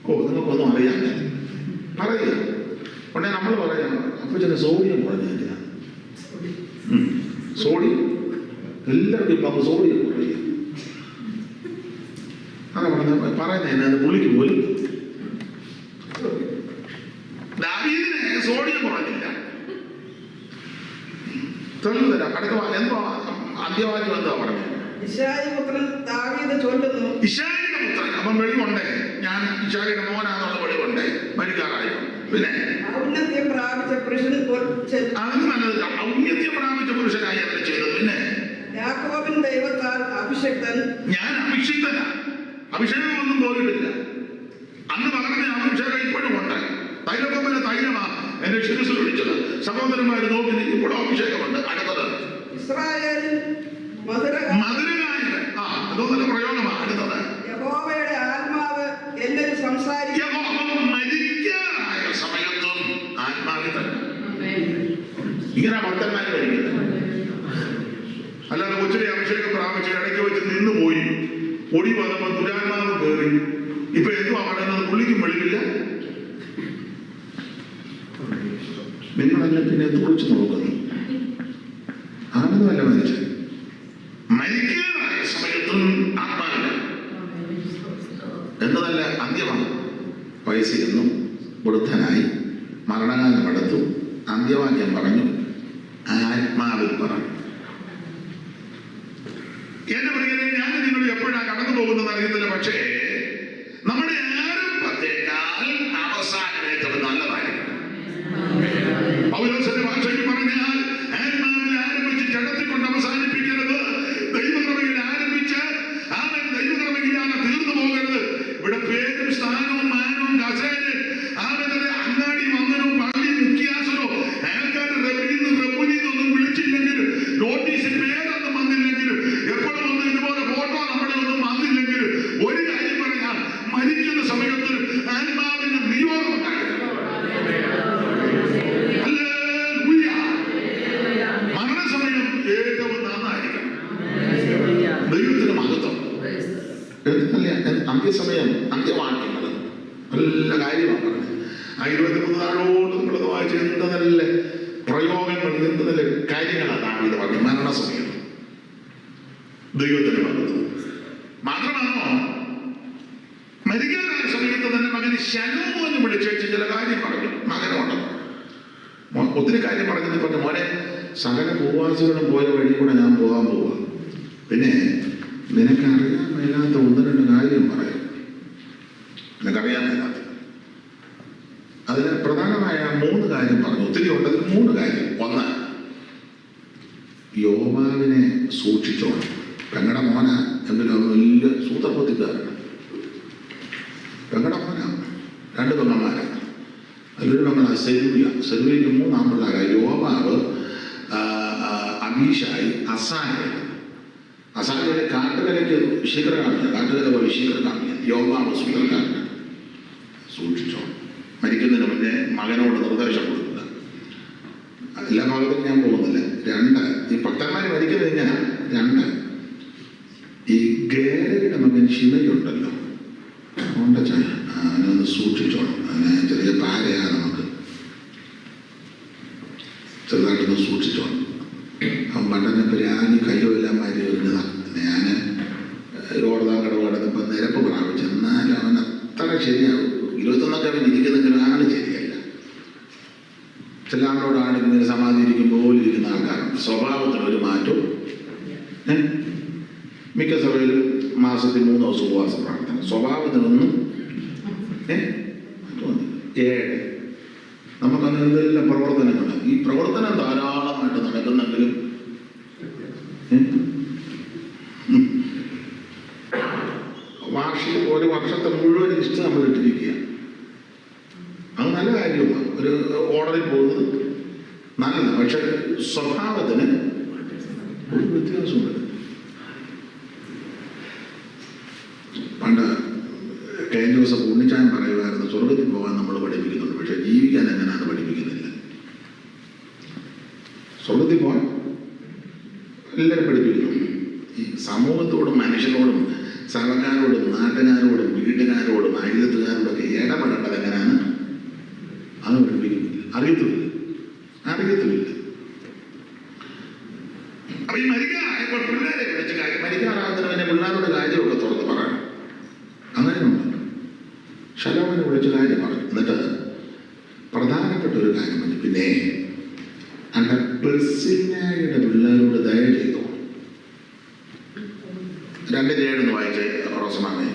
നിങ്ങൾക്കൊന്നും അറിയാൻ പറയുക ഉടനെ നമ്മൾ പറയാം, അപ്പൊ ചില സോഡിയം കുറഞ്ഞില്ല. സോഡിയം എല്ലാവർക്കും ഇപ്പൊ അങ്ങ് സോഡിയം കുറയുക. അങ്ങനെ പറയുന്നതിന് അത് പുള്ളിക്ക് പോലും ദാവീദിന് സോഡിയം കുറഞ്ഞില്ല. തെളിവ് തരാം. അടുത്ത എന്തോ അന്ത്യവാക്യം എന്താ പറഞ്ഞത്? ഇശ്ശായി പുത്രൻ ദാവീദ് ചൊല്ലുന്നു. ഇശ്ശായിയുടെ പുത്രൻ. അപ്പം വെളിവുണ്ടേ, ഞാൻ ഇശ്ശായിയുടെ മോനാന്നുള്ള വെളിവുണ്ടേ, മരിക്കാറായോ. പിന്നെ ഔന്നത്യം പ്രാപിച്ച പുരുഷൻ അതിന് നല്ലത് ഔന്നത്യം പ്രാപിച്ച പുരുഷനായി അല്ല ചെയ്തത്. പിന്നെ യാക്കോബിൻ ദൈവത്താൽ അഭിഷക്തൻ. ഞാൻ അഭിഷിക്തനാ, അഭിഷേകമൊന്നും പോയിട്ടില്ല. അന്ന് പകർന്ന അഭിഷേകം ഇപ്പോഴും ഉണ്ട്. തൈലക്കൊമ്പന തൈലമാ എന്റെ ശിരസിൽ ഒഴിച്ചത്. സഹോദരന്മാർ നോക്കി ഇപ്പോഴും അഭിഷേകമുണ്ട്. അടുത്തത് ഇസ്രായേലിൽ മധുരനായത്. അതൊന്നല്ല പ്രയോഗമാണ്. അടുത്തത് യഹോവയുടെ ആത്മാവ് എന്നിൽ സംസാരിക്കും. മരിക്കാറായ സമയത്തും ആത്മാവിൽ തന്നെ ഇങ്ങനെ ഭക്തന്മാർ മരിക്കുന്നത്. അല്ലാതെ കൊച്ചിലെ അഭിഷേകം പ്രാപിച്ച് ഇടയ്ക്ക് വെച്ച് നിന്നുപോയി ഒടി വന്നപ്പോൾ ദുരാത്മാവ് കയറി. ഇപ്പൊ എന്തുവാ പറയുന്നത്? പുള്ളിക്കും വെളിവില്ല. നിങ്ങളല്ല പിന്നെ കുറിച്ച് നോക്കുന്നു. ആണെന്നല്ല മരിച്ചത്. മരിക്കാറായ സമയത്തും ആത്മാവില്ല എന്നതല്ല അന്ത്യമാണ്. വയസ്സിരുന്നു, വൃദ്ധനായി, മരണകാലം അടുത്തു, അന്ത്യവാക്യം പറഞ്ഞു, ആത്മാവിൽ പറഞ്ഞു. എന്റെ പ്രിയരെ, ഞാൻ നിങ്ങൾ എപ്പോഴാണ് കടന്നു പോകുന്നത് അറിയുന്നില്ല. പക്ഷേ നമ്മുടെ ആരംഭത്തെക്കാൾ അവസാനമേറ്റത് നല്ലതായിരിക്കണം. പൗലോസിന്റെ ഭാഷയിൽ പറഞ്ഞാൽ ആത്മാവിൽ ആരംഭിച്ച് ജഡത്തെക്കൊണ്ട് അവസാനിപ്പിക്കരുത്. ദൈവകൃപയിൽ ആരംഭിച്ച് അവൻ ദൈവകൃപയിലാണ് തീർന്നു പോകരുത്. ഇവിടെ പേരും സ്ഥാനവും മാനവും കസേരയും അവരുടെ അങ്ങാടിയും അങ്ങനവും പള്ളിയും മുഖ്യാസനവും ആൾക്കാരുടെ റെബുനിന്നൊന്നും വിളിച്ചില്ലെങ്കിലും നോട്ടീസിൽ പേരൊന്നും വന്നില്ലെങ്കിലും എപ്പോഴും ഒന്നും ഇതുപോലെ ഫോട്ടോ നമ്മുടെ ഒന്നും വന്നില്ലെങ്കിലും ഒരു കാര്യം പറയാം, മരിക്കുന്ന സമയത്ത് ആത്മാവിന്റെ നിയോഗം ഉണ്ടായിരുന്നു. മരണസമയം ഏറ്റവും നന്നായിരിക്കണം. ദൈവത്തിന് മഹത്വം. അന്ത്യസമയം, അന്ത്യവാക്യങ്ങൾ നല്ല കാര്യമാണ് പറഞ്ഞത്. 23 നാളോട് നിങ്ങളത് വായിച്ച് എന്ത് നല്ല പ്രയോഗങ്ങൾ, എന്ത് നല്ല കാര്യങ്ങളാണ് ഇത് പറഞ്ഞത്. മരണസമയം ദൈവത്തിന് മഹത്വം. മാത്രമാണോ, മരിക്കാനായ സമയത്ത് തന്നെ മകന് ശലോമോനെ വിളിച്ചേച്ച് ചില കാര്യം പറഞ്ഞു. മകനുണ്ട് ഒത്തിരി കാര്യം പറഞ്ഞെന്ന് പറഞ്ഞു. മോനെ, സകല ഭൂവാസികളും പോയ വഴി കൂടെ ഞാൻ പോകാൻ പോവാ. പിന്നെ നിനക്കറിയാൻ മേലാത്ത 1-2 കാര്യം പറയും. നിനക്കറിയാൻ മേലാത്ത അതിന് പ്രധാനമായ 3 കാര്യം പറഞ്ഞു. ഒത്തിരി ഉണ്ട്, അതിൽ 3 കാര്യം. 1, യോവാബിനെ സൂക്ഷിച്ചോണം. പെങ്ങടെ മോന എങ്കിലും വലിയ സൂത്രപത്തിക്കാരാണ്. പെങ്ങടെ മോന 2 പെങ്ങന്മാരാണ്. അതിലൊരു പെങ്ങളാണ് സെരൂയ. സെരൂയയ്ക്ക് 3 ആൺപിള്ളേരായി. യോവാബ്, അബീഷായി, അസായ. അസായയുടെ കാട്ടുകരയ്ക്ക് ശീഘ്രകാമില്ല. കാട്ടുകര പോലെ ശീഘ്രകാമില്ല. യോവാബ് ശീഘ്രകാമില്ല. സൂക്ഷിച്ചോ. മരിക്കുന്നതിന് മുന്നേ മകനോട് നിർദ്ദേശം കൊടുക്കുക. എല്ലാ ഭാഗത്തും ഞാൻ പോകുന്നില്ല. 2, ഈ ഭക്തന്മാർ മരിക്കുന്നത് ഇങ്ങനെ. 2, ഈ ഗേരയുടെ മകൻ ശിവയുണ്ടല്ലോ, അതിനൊന്ന് സൂക്ഷിച്ചോണം. അതിനെ ചെറിയ പാരയാണ്, നമുക്ക് ചെറുതായിട്ടൊന്ന് സൂക്ഷിച്ചോണം. അവൻ പണ്ടന്നെ രാനി കയ്യുമെല്ലാം മാരി വരുന്നതാണ്. ഞാൻ യോർദാങ്കട കടന്നപ്പോൾ നിരപ്പ് പ്രാപിച്ചു. എന്നാലും അവൻ അത്ര ശരിയാവും. 21 അവൻ ഇരിക്കുന്നെങ്കിലും ആള് ശരിയല്ല. ചില ആളോടാണ് ഇങ്ങനെ സമാധി ഇരിക്കുമ്പോൾ ഇരിക്കുന്ന ആൾക്കാരുണ്ട്. സ്വഭാവത്തിനൊരു മാറ്റവും. മിക്ക സഭയിലും മാസത്തിൽ 3 ദിവസം ഉപവാസ പ്രാർത്ഥന. സ്വഭാവത്തിനൊന്നും 7. നമുക്കന്ന് എന്തെല്ലാം പ്രവർത്തനങ്ങൾ. ഈ പ്രവർത്തനം ധാരാളമായിട്ട് നടക്കുന്നെങ്കിലും വാർഷിക ഒരു വർഷത്തെ മുഴുവൻ ലിസ്റ്റ് നമ്മൾ ഇട്ടിരിക്കുക. അത് നല്ല കാര്യമാണ്. ഒരു ഓർഡറിൽ പോകുന്നത് നല്ലതാണ്. പക്ഷെ സ്വഭാവത്തിന് ഒരു വ്യത്യാസമുണ്ട്. പണ്ട് കെ എൻ ജോസഫ് ഉണ്ണിച്ചാൻ പറയുമായിരുന്നു, സ്വർഗത്തിൽ പോകാൻ നമ്മൾ പഠിപ്പിക്കുന്നുണ്ട്, പക്ഷെ ജീവിക്കാൻ എങ്ങനെയാണ് പഠിപ്പിക്കുന്നില്ല. സ്വർഗത്തിൽ പോകാൻ എല്ലാവരും പഠിപ്പിക്കുന്നു. ഈ സമൂഹത്തോടും മനുഷ്യരോടും സർക്കാരോടും നാട്ടുകാരോടും വീട്ടുകാരോടും അയൽത്തുകാരോടൊക്കെ ഇടപെടേണ്ടത് എങ്ങനെയാണ് അത് പഠിപ്പിക്കുന്നില്ല. അറിയത്തുമില്ല. അപ്പൊ ഈ മരിക്കാറായപ്പോൾ പിള്ളേരെ വിളിച്ച് കാര്യം, മരിക്കാറാകുന്നതിന് പിള്ളേരോട് കാര്യമൊക്കെ തുറന്ന് പറയണം. അങ്ങനെയുണ്ട്. ശലോമിനെ വിളിച്ച് കാര്യം പറഞ്ഞു. എന്നിട്ട് പ്രധാനപ്പെട്ട ഒരു കാര്യം പറഞ്ഞു, പിന്നെ അന്റെ പെർസിനായുടെ പിള്ളേരോട് ദയ ചെയ്തു. 2:7 വായിച്ച് റോസമാമേ.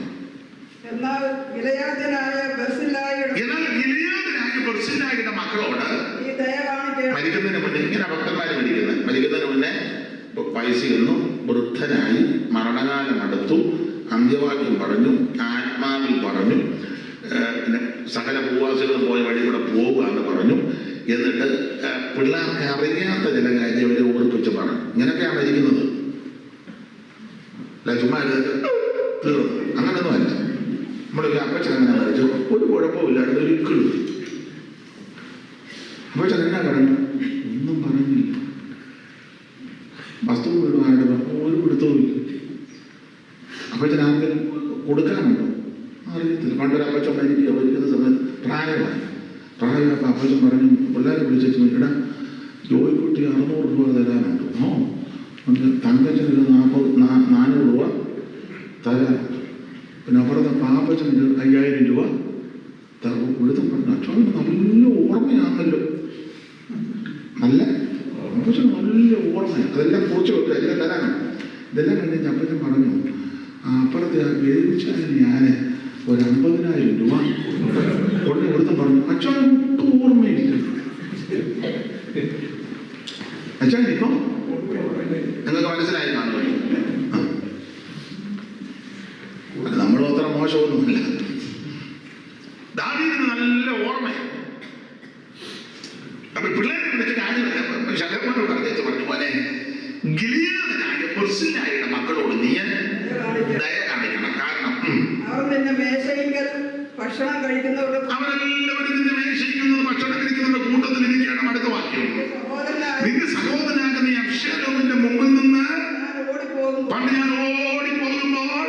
എന്നാൽ ഗിലെയാദ്യനായ ബർസില്ലായുടെ മക്കളോട് ഈ ദയ കാണിക്കണം. മരിക്കുന്നതിന് മുന്നേ ഇങ്ങനെ ഭക്തന്മാര് മരിക്കുന്നതിന് മുന്നേ പൈസയൊന്നു വൃദ്ധനായി മരണകാലം അടുത്തു, അന്ത്യവാക്യം പറഞ്ഞു, ആത്മാവിൽ പറഞ്ഞു, പിന്നെ സകല ഭൂവാസികളും പോയ വഴി കൂടെ പോകുക എന്ന് പറഞ്ഞു. എന്നിട്ട് പിള്ളേർക്ക് അറിയാത്ത ചില കാര്യം അവരെ ഓർപ്പിച്ച് പറഞ്ഞു. ഇങ്ങനെയൊക്കെയാണ് മരിക്കുന്നത്. അല്ല ചുമ്മാ തീർന്നു. അങ്ങനൊന്നും അല്ല. നമ്മളൊരു അപ്പച്ചൻ അങ്ങനെ മരിച്ചു, ഒരു കുഴപ്പമില്ലാണ്ട് ഒരിക്കലും. അപ്പച്ചൻ എന്നാ പറഞ്ഞു? ഒന്നും പറഞ്ഞില്ല. വസ്തു വീടും ആരുടെ ഒരു പിടുത്തവും ഇല്ല. അപ്പച്ചൻ ആർക്കെങ്കിലും കൊടുക്കാനുണ്ടോ അറിയത്തില്ല. പണ്ടൊരു അപ്പച്ചൻ മരിക്കുന്ന സമയത്ത് പ്രായമായപ്പോൾ അപ്പച്ചൻ പറഞ്ഞു, പിള്ളേരെ വിളിച്ചു, ഇടാ ജോലിക്കുട്ടി 600 രൂപ തരാനുണ്ട്. തങ്കച്ചനൊരു 400 രൂപ തരാനുണ്ട്. പിന്നെ അപ്പുറത്തെ പാപ്പച്ചന് 5000 രൂപ ഇവിടുത്തെ പറഞ്ഞു. അച്ഛൻ നല്ല ഓർമ്മയാണല്ലോ. നല്ല അപ്പച്ചന് നല്ല ഓർമ്മയാണ്. അതെല്ലാം കുറിച്ച് വെക്കുക, എല്ലാം തരാനാണ്. ഇതെല്ലാം കഴിഞ്ഞ് അപ്പച്ചൻ പറഞ്ഞു, അപ്പുറത്തെ വേവിച്ചാൽ ഞാൻ ഒരു 50,000 രൂപ ഉടനെ ഇവിടുത്തെ പറഞ്ഞു. അച്ഛൻ ഒട്ടും ഓർമ്മയില്ല. അച്ഛൻ ഇപ്പം നിങ്ങൾക്ക് മനസ്സിലായി കാണുമല്ലോ. നമ്മളും അത്ര മോശമൊന്നുമില്ല. ദാവീദിന് നല്ല ഓർമ്മയാണ്. അപ്പൊ പിള്ളേരെ വിളിച്ച് കാര്യമില്ല. ശലോമോനോട് പറഞ്ഞു പോലെ ഗിലെയാദിനായ ബർസില്ലായുടെ മക്കളോട് നീ ദയ കാണിക്കണം. കാരണം അവർ നിന്റെ മേശയിങ്കൽ ഭക്ഷണം കഴിക്കുന്നവരുടെ അവരെല്ലാവരും നിന്റെ മേശയിക്കുന്നത് ഭക്ഷണം കഴിക്കുന്നവരുടെ കൂട്ടത്തിൽ ഇരിക്കുകയാണ്. അടുത്ത വാക്യം, നിന്റെ സഹോദരനായ നീ അബ്ശാലോമിന്റെ മുമ്പിൽ നിന്ന് പണ്ട് ഞാൻ ഓടിപ്പോകുമ്പോൾ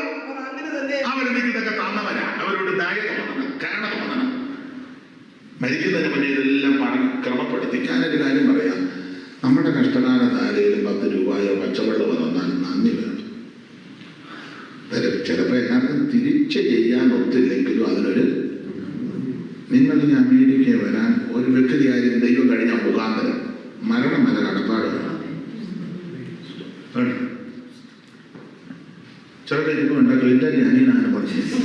അവരെനിക്ക് ഇതൊക്കെ തന്നവരാ. അവരോട് ദയ തോന്നണം, കരുണ തോന്നണം. മരിക്കുന്നതിന് മുന്നേ ഇതെല്ലാം ക്രമപ്പെടുത്തി. ഞാനൊരു കാര്യം പറയാം, നമ്മുടെ കഷ്ടകാലത്ത് ആരെങ്കിലും 10 രൂപയോ പച്ചവെള്ളമോ തന്നാൽ നന്ദി വേണം. ചിലപ്പോൾ എല്ലാവർക്കും തിരിച്ച് ചെയ്യാൻ ഒത്തില്ലെങ്കിലും അതിനൊരു, നിങ്ങൾ ഈ അമേരിക്കയിൽ വരാൻ ഒരു വ്യക്തി കാര്യം ദൈവം കഴിഞ്ഞ മുഖാന്തരം മരണം വരെ കടപ്പാട് വേണം. ചിലപ്പോൾ ഇപ്പം ഉണ്ട്, ക്ലിൻ്റൻ്റെ അനിയനാണ് പറഞ്ഞത്.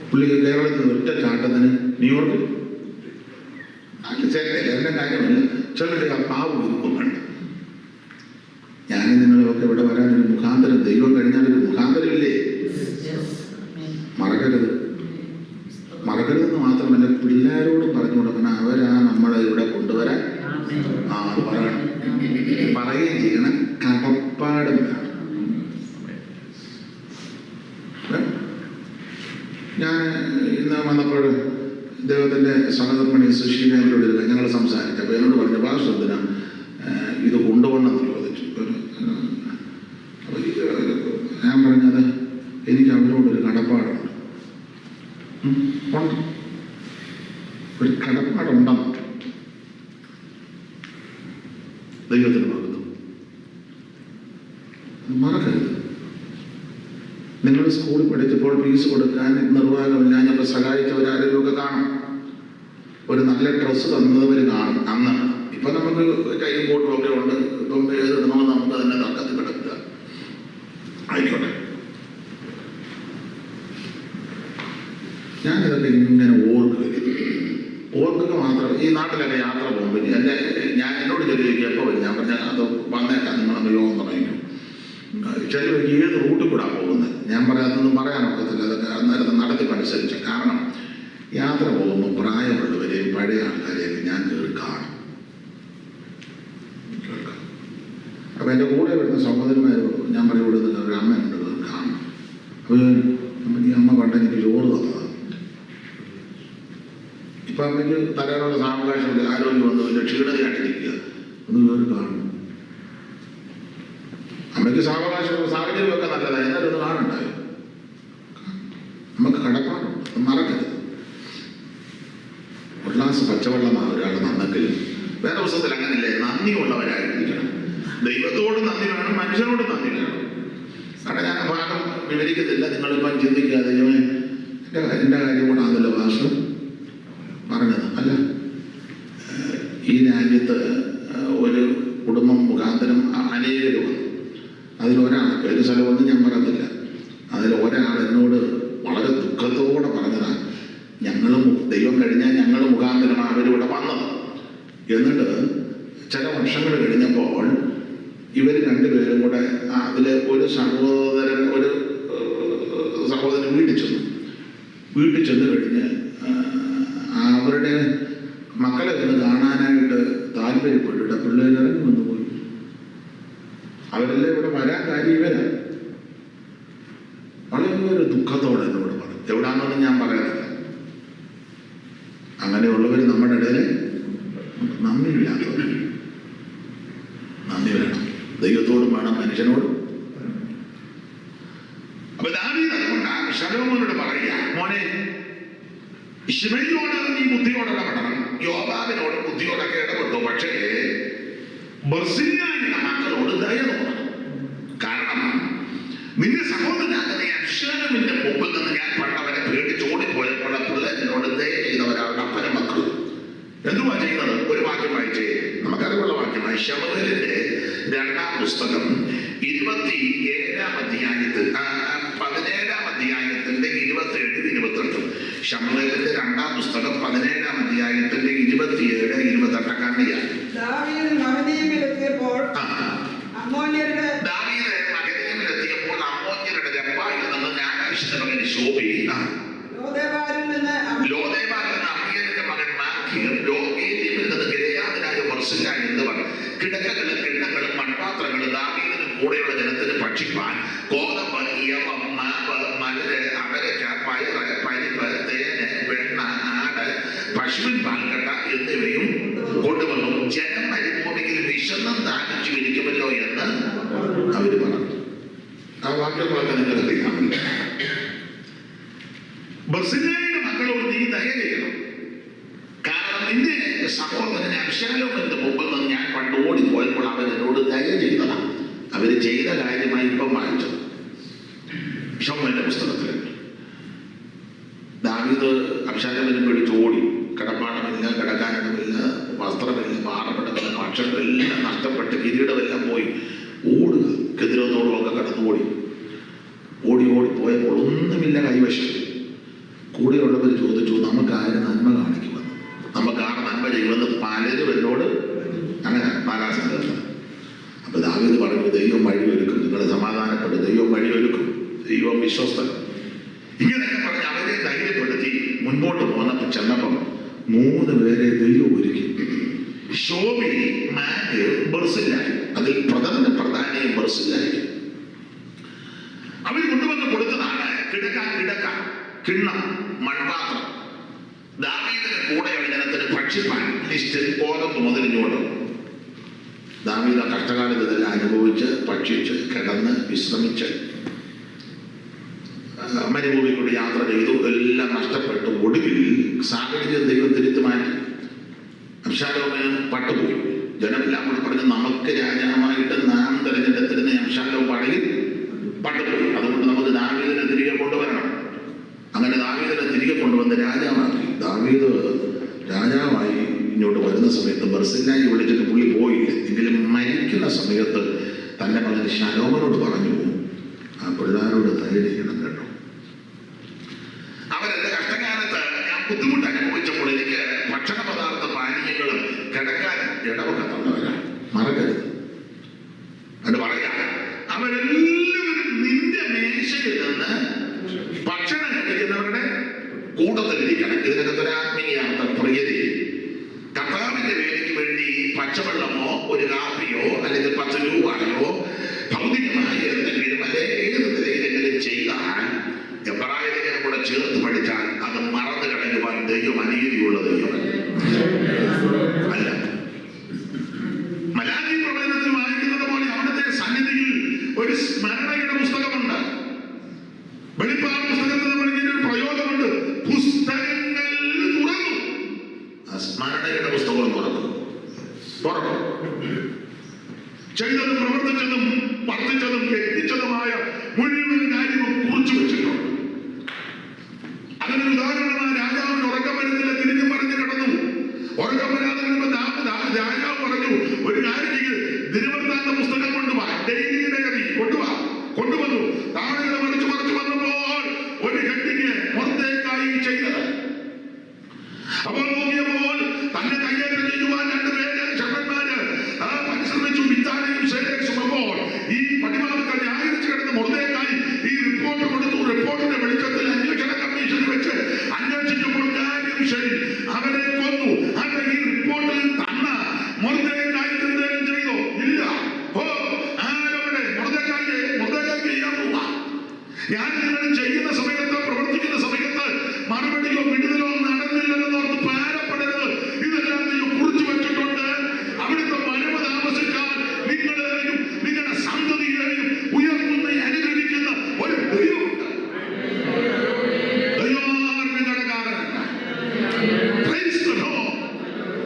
പുള്ളി കേരളത്തിൽ ഒറ്റ ചാട്ടത്തിന് ന്യൂയോർക്കിൽ എല്ലാം കാര്യമില്ല. ചിലരുടെ ആ പാവ് ഇരിക്കുന്നുണ്ട്. ഞാൻ നിങ്ങളൊക്കെ ഇവിടെ വരാനൊരു മുഖാന്തരം, ദൈവം കഴിഞ്ഞാലൊരു മുഖാന്തരമില്ലേ? മറക്കരുതെന്ന് മാത്രമല്ല, പിള്ളേരോട് പറഞ്ഞു കൊടുക്കണം. അവരാ നമ്മളെ ഇവിടെ കൊണ്ടുവരാൻ അത് പറയണം, പറയുകയും ചെയ്യണം. കടപ്പാടും വേണം. ഞാൻ ഇന്ന് വന്നപ്പോൾ ദൈവത്തിൻ്റെ സഹധർമ്മിണി സുശീലയോട് ഞങ്ങൾ സംസാരിച്ചു. അപ്പോൾ എന്നോട് പറഞ്ഞു, ഭാഷത്തിന് ഇത് കൊണ്ടുപോകണമെന്ന് ചോദിച്ചു. ഞാൻ പറഞ്ഞത് എനിക്ക് അവരോടൊരു കടപ്പാടുണ്ട്. ഒരു കടപ്പാടുണ്ടെന്ന് ദൈവത്തിന് പകർന്നു. മറക്കരുത്. നിങ്ങൾ സ്കൂളിൽ പഠിച്ചപ്പോൾ ഫീസ് കൊടുക്കാൻ നിർവാഹമില്ലാഞ്ഞപ്പോൾ സഹായിച്ചവരാരെങ്കിലുമൊക്കെ കാണും. ഒരു നല്ല ഡ്രസ്സ് തന്നവർ കാണും അന്ന്. ഇപ്പം നമുക്ക് കൈയും കോട്ടും ഒക്കെ ഉണ്ട്. ഇപ്പം ഏതിടണമെന്ന് നമുക്ക് തന്നെ തർക്കത്തിൽ കിടക്കുക. ആയിക്കോട്ടെ, ഞാനിതൊക്കെ ഇങ്ങനെ ഓർക്കുക മാത്രം. ഈ നാട്ടിലൊക്കെ യാത്ര പോകുമ്പോൾ ഞാൻ എന്നോട് ചോദിക്കുക എപ്പോൾ വരും? ഞാൻ പറഞ്ഞാൽ അത് വന്നേക്കാം, നിങ്ങളൊന്ന് യോഗം തുടങ്ങിക്കും. ചില ഏത് റൂട്ടിൽ കൂടാ പോകുന്നത് ഞാൻ പറയാതൊന്നും പറയാനൊക്കത്തില്ല. അതൊക്കെ അന്നേരത്തെ നടത്തിപ്പനുസരിച്ച്. കാരണം യാത്ര പോകുമ്പോൾ പ്രായമുള്ളവർ സഹോദരന്മാർ ഞാൻ പറയും ഇവിടെ ഒരു അമ്മയുണ്ട് കാണും. അപ്പോൾ ഈ അമ്മ പണ്ട് എനിക്ക് ചോറ് തന്നതാണ്. ഇപ്പം അമ്മയ്ക്ക് തരാനുള്ള സാവകാശമില്ല, ആരോഗ്യം വന്നു, വലിയ ക്ഷീണതയായിട്ടിരിക്കുക. ഒന്ന് കയറി കാണും. അമ്മയ്ക്ക് സാവകാശമുള്ള സാഹചര്യമൊക്കെ നല്ലതാണ്, എന്നാലും ഒന്ന് കാണുണ്ടായോ? നമുക്ക് കടപ്പാടുണ്ട്, മറക്കരുത്. ഒരു ഗ്ലാസ് പച്ചവെള്ളമാണ് ഒരാൾ നന്നെങ്കിലും വേറെ പുസ്തകത്തിൽ അങ്ങനെയല്ലേ, നന്ദിയുള്ളവരായിരിക്കണം. ദൈവത്തോട് നന്ദി വേണം, മനുഷ്യരോട് നന്ദി വേണം. കാരണം ഞാൻ ഭാഗം വിവരിക്കുന്നില്ല, നിങ്ങളിപ്പം ചിന്തിക്കാതെ എൻ്റെ കാര്യം കൂടാണല്ലോ ഭാഷ പറഞ്ഞത്. അല്ല, ഈ രാജ്യത്ത് ഒരു കുടുംബം മുഖാന്തരം അനേകർ വന്നു. അതിലൊരാൾ, പേര് സ്ഥലമൊന്നും ഞാൻ പറയുന്നില്ല, അതിലൊരാൾ എന്നോട് വളരെ ദുഃഖത്തോടെ പറഞ്ഞതാണ്, ഞങ്ങളും ദൈവം കഴിഞ്ഞാൽ ഞങ്ങൾ മുഖാന്തരമാണ് അവരിവിടെ വന്നത്. എന്നിട്ട് ചില വർഷങ്ങൾ കഴിഞ്ഞപ്പോൾ ഇവർ രണ്ടുപേരും കൂടെ അതിൽ ഒരു സഹോദരൻ വീട്ടിൽ ചെന്ന് കഴിഞ്ഞ് അവരുടെ മക്കളെ ഒന്ന് കാണാനായിട്ട് താല്പര്യപ്പെട്ടിട്ട് പിള്ളേർ ഇറങ്ങി വന്നു പോയി. അവരെല്ലാം ഇവിടെ വരാൻ കാര്യം ഇവരാണ്. വളരെ ഒരു ദുഃഖത്തോടെ എന്നോട് പറഞ്ഞു. എവിടാണെന്നൊന്നും ഞാൻ പറയുന്നില്ല. അങ്ങനെയുള്ളവർ നമ്മുടെ ഇടയിൽ നന്ദിയില്ലാത്തവർ. നന്ദി വേണം, ദൈവത്തോടും വേണം, മനുഷ്യനോടും. അപ്പൊ ദാവീദ് അതുകൊണ്ടാണ് ശലോമോനോട് പറയുക, മോനെ ശിമയോട് നീ ബുദ്ധിയോടെ ഇടപെടണം, യോവാബിനോട് ബുദ്ധിയോടൊക്കെ ഇടപെട്ടു, പക്ഷേ ബർസില്ലായുടെ മക്കളോട് ദയ തോന്നണം. കാരണം നിന്റെ സഹോദരനാകുന്ന അബ്ശാലോമിന്റെ മുമ്പിൽ നിന്ന് ഞാൻ പണ്ടവരെ പേടിച്ചോടിപ്പോയപ്പോൾ പിള്ളേരിനോട് ദയ ചെയ്തവരാണ് അപ്പനും മക്കളും. എന്തുവാ ചെയ്യുന്നത്? ഒരു വാക്യം വായിച്ചേ, നമുക്കറിവുള്ള വാക്യമായി ശമൂവേലിന്റെ 2-ാം പുസ്തകം 27-ാം അധ്യായത്തിൽ 17-ാം അധ്യായത്തിന്റെ 27-28. ശമൂവേലിന്റെ 2-ാം പുസ്തകം 17-ാം അധ്യായത്തിന്റെ 27-28 കണ്ടിയാ. ദാവീദ് മഹനയീമിലെത്തിയപ്പോൾ അമ്മോന്യരുടെ രപ്പായിൽ നിന്ന് ഞാനാശിന്റെ മകൻ ശോഭി, ലോദേബാരിൽ നിന്ന് അമ്മിയലിന്റെ മകൻ മാഖീർ, ലോകേലിയിൽ നിന്ന് ഗിലെയാദിനായ ബർസില്ല എന്നിവർ കിടക്കകളും കിണ്ണങ്ങളും മൺപാത്രങ്ങളും ദാവീദിനും കൂടെയുള്ള ജനത്തിന് ഭക്ഷിപ്പാൻ ഗോതമ്പ്, യവം, മാവ്, മലര്, അവരക്ക, പയറ്, പരിപ്പ്, തേന്, വെണ്ണ, ആട്, പശുവിൻ പാൽക്കട്ട എന്നിവയും കൊണ്ടുവന്നു. ജനം മരുഭൂമിയിൽ വിശന്നും ദാഹിച്ചു ഇരിക്കുമല്ലോ എന്ന് അവര് പറഞ്ഞു. ആ വാക്യങ്ങളൊക്കെ നിങ്ങൾക്ക് അറിയാമല്ലോ. ബർസില്ലായുടെ മക്കളോട് നീ ദയ ചെയ്യണം. കാരണം നിന്റെ സഹോദരനെ അബ്ശാലോമിന്റെ മുമ്പിൽ നിന്ന് ഞാൻ പണ്ട് ഓടിപ്പോയപ്പോൾ അവരോട് ദയ ചെയ്തതാണ്. അവര് ചെയ്ത കാര്യമായി ഇപ്പം വായിച്ചത് ശമൂവേലിന്റെ പുസ്തകത്തിൽ. ദാവീദ് അബ്ശാലോമിനെ പേടിച്ച് ഓടി. കിടപ്പാടമില്ല, കിടക്കാനിടമില്ല, വസ്ത്രമില്ല, പാറപ്പെടമില്ല, ഭക്ഷണമെല്ലാം നഷ്ടപ്പെട്ട് കിരീടമെല്ലാം പോയി ഓടുക. കെതിരോത്തോടും ഒക്കെ കടന്നു ഓടി പോയപ്പോൾ ഒന്നുമില്ല കൈവശം. കൂടെയുള്ളവർ ചോദിച്ചു, നമുക്ക് ആര് നന്മ കാണിക്കുമെന്ന്, നമുക്ക് ആര് നന്മ ചെയ്യുമെന്ന് പലരും എന്നോട് അങ്ങനെ നാലാസംഗം. അപ്പൊ ദാവീദ് പറഞ്ഞു, ദൈവം വഴിയൊരുക്കും, നിങ്ങൾ സമാധാനപ്പെട്ട്, ദൈവം വഴിയൊരുക്കും, ദൈവം വിശ്വസ്തൻ. ഇങ്ങനെയൊക്കെ പറഞ്ഞ് അവരെ ധൈര്യപ്പെടുത്തി മുൻപോട്ട് പോന്നപ്പോൾ ചെന്നപ്പം 3 പേരെ ദൈവം ഒരുക്കി. ശോഭി, മാഖീർ, ബർസില്ലായി. അതിൽ പ്രധാനിയും ബർസില്ലായി. അവർ കൊണ്ടുവന്ന് കൊടുത്തതാണ് കിടക്ക, കിണ്ണം, മൺപാത്രം. ദാവീദിന് കൂടെയുള്ള ജനത്തിന് ഭക്ഷിപ്പാൻ ലിസ്റ്റിൽ ഗോതമ്പ് മുതലിഞ്ഞോട്ട്. ദാവീദ് കഷ്ടകാലത്ത് ഇതെല്ലാം അനുഭവിച്ച് ഭക്ഷിച്ച് കിടന്ന് വിശ്രമിച്ച് മരുഭൂമിക്കൂടി യാത്ര ചെയ്തു. എല്ലാം നഷ്ടപ്പെട്ടു. ഒടുവിൽ സാഹചര്യം ദൈവം തിരുത്തി മാറ്റി. അബ്ശാലോമിന് പട്ടുപോയി. ജനമെല്ലാം കൂടി പറഞ്ഞ്, നമുക്ക് രാജാവായിട്ട് നാം തെരഞ്ഞെടുത്തിരുന്ന അബ്ശാലോം പടയിൽ പട്ടുപോയി, അതുകൊണ്ട് നമുക്ക് ദാവീദിനെ തിരികെ കൊണ്ടുവരണം. അങ്ങനെ ദാവീദിനെ തിരികെ കൊണ്ടുവന്ന് രാജാവാക്കി. ദാവീദ് രാജാവായി ഇങ്ങോട്ട് വരുന്ന സമയത്ത് ബർസില്ലായി വിളിച്ചിട്ട് പുള്ളി പോയില്ല. എങ്കിലും മരിക്കുന്ന സമയത്ത് തൻ്റെ മകൻ ശലോമോനോട് പറഞ്ഞു, ആ പിള്ളേരോട് ധൈര്യം ചെയ്യണം കേട്ടോ. അവരെന്റെ കഷ്ടകാലത്ത് ഞാൻ ബുദ്ധിമുട്ട് അനുഭവിച്ചപ്പോൾ എനിക്ക് ഭക്ഷണ പദാർത്ഥ പാനീയങ്ങളും കിടക്കാൻ ഇടവൊക്കെ തന്നവരാണ്, മറക്കരുത്. അത് പറയാം, അവരെല്ലാവരും നിന്റെ മേശയിൽ നിന്ന് ഭക്ഷണം കഴിക്കുന്നവരുടെ കൂട്ടത്തിലിരിക്കണം. ഇതിനകത്ത് ഒരു ആത്മീയാർത്ഥം, പ്രിയതേ. കർത്താവിന്റെ വേലയ്ക്ക് വേണ്ടി പച്ചവെള്ളമോ ഒരു കാപ്പിയോ അല്ലെങ്കിൽ 10 രൂപയോ സ്മരണയുടെ പുസ്തകം തുറക്കും. ചെയ്തതും പ്രവർത്തിച്ചതും വർദ്ധിച്ചതും എത്തിച്ചതുമായ മുഴുവൻ കാര്യവും കുറിച്ചു വെച്ചിട്ടുണ്ട്. അതിനൊരു ഉദാഹരണമായി രാജാവിന് ഉറക്കം വരുന്നില്ല, തിരിഞ്ഞു പറഞ്ഞു കിടന്നു. ഉറക്കം വരാതെ രാജാവ് പറഞ്ഞു, ഒരു കാര്യം ദിനവൃത്താന്ത പുസ്തകം കൊണ്ടുപോവാ, ഡെയിലി ഡയറി കൊണ്ടുവന്നു. താളുകൾ മറിച്ചു വന്നപ്പോൾ ഒരു ഹെഡിങ് മൊർദെഖായി ചെയ്തത്. അപ്പോൾ നോക്കിയപ്പോൾ തന്നെ കയ്യേറ്റം ചെയ്യുവാൻ രണ്ടുപേര് ഷണ്ഡന്മാര് പരിശ്രമിച്ചു, വിത്താനയും ശേഖരിച്ചും. അപ്പോൾ ഈ പടിവാദക്കാർ ന്യായീകരിച്ചു കിടന്ന് മൊർദെഖായി ഈ റിപ്പോർട്ട് കൊടുത്തു. റിപ്പോർട്ടിന്റെ വെളിച്ചത്തിൽ അന്വേഷണ കമ്മീഷന് വെച്ച് അന്വേഷിച്ചപ്പോൾ കാര്യം ശരി, അവരെ കൊന്നു. അത് ഈ റിപ്പോർട്ടിൽ തന്ന മൊർദെഖായിക്ക് എന്തെങ്കിലും ചെയ്തോ? ഇല്ല. ആരവിടെ മൊർദെഖായിക്ക് ചെയ്യാൻ പോവാ. ഞാൻ നിങ്ങൾ ചെയ്യുന്ന സമയത്ത്, പ്രവർത്തിക്കുന്ന സമയത്ത് മറുപടിയോ വിടുതലോ നടന്നില്ലെന്ന് ഓർത്ത് ഭാരപ്പെടരുത്. ഇതെല്ലാം നിങ്ങൾ കുറിച്ചു വെച്ചിട്ടുണ്ട്. അവിടുത്തെ വരവ് താമസിക്കാൻ നിങ്ങളെയും നിങ്ങളുടെ സന്തതിയെയും ഉയർത്തുന്ന അനുഗ്രഹിക്കുന്ന ഒരു ദൈവമുണ്ട്. ദൈവം നിങ്ങളുടെ കാരണമല്ല.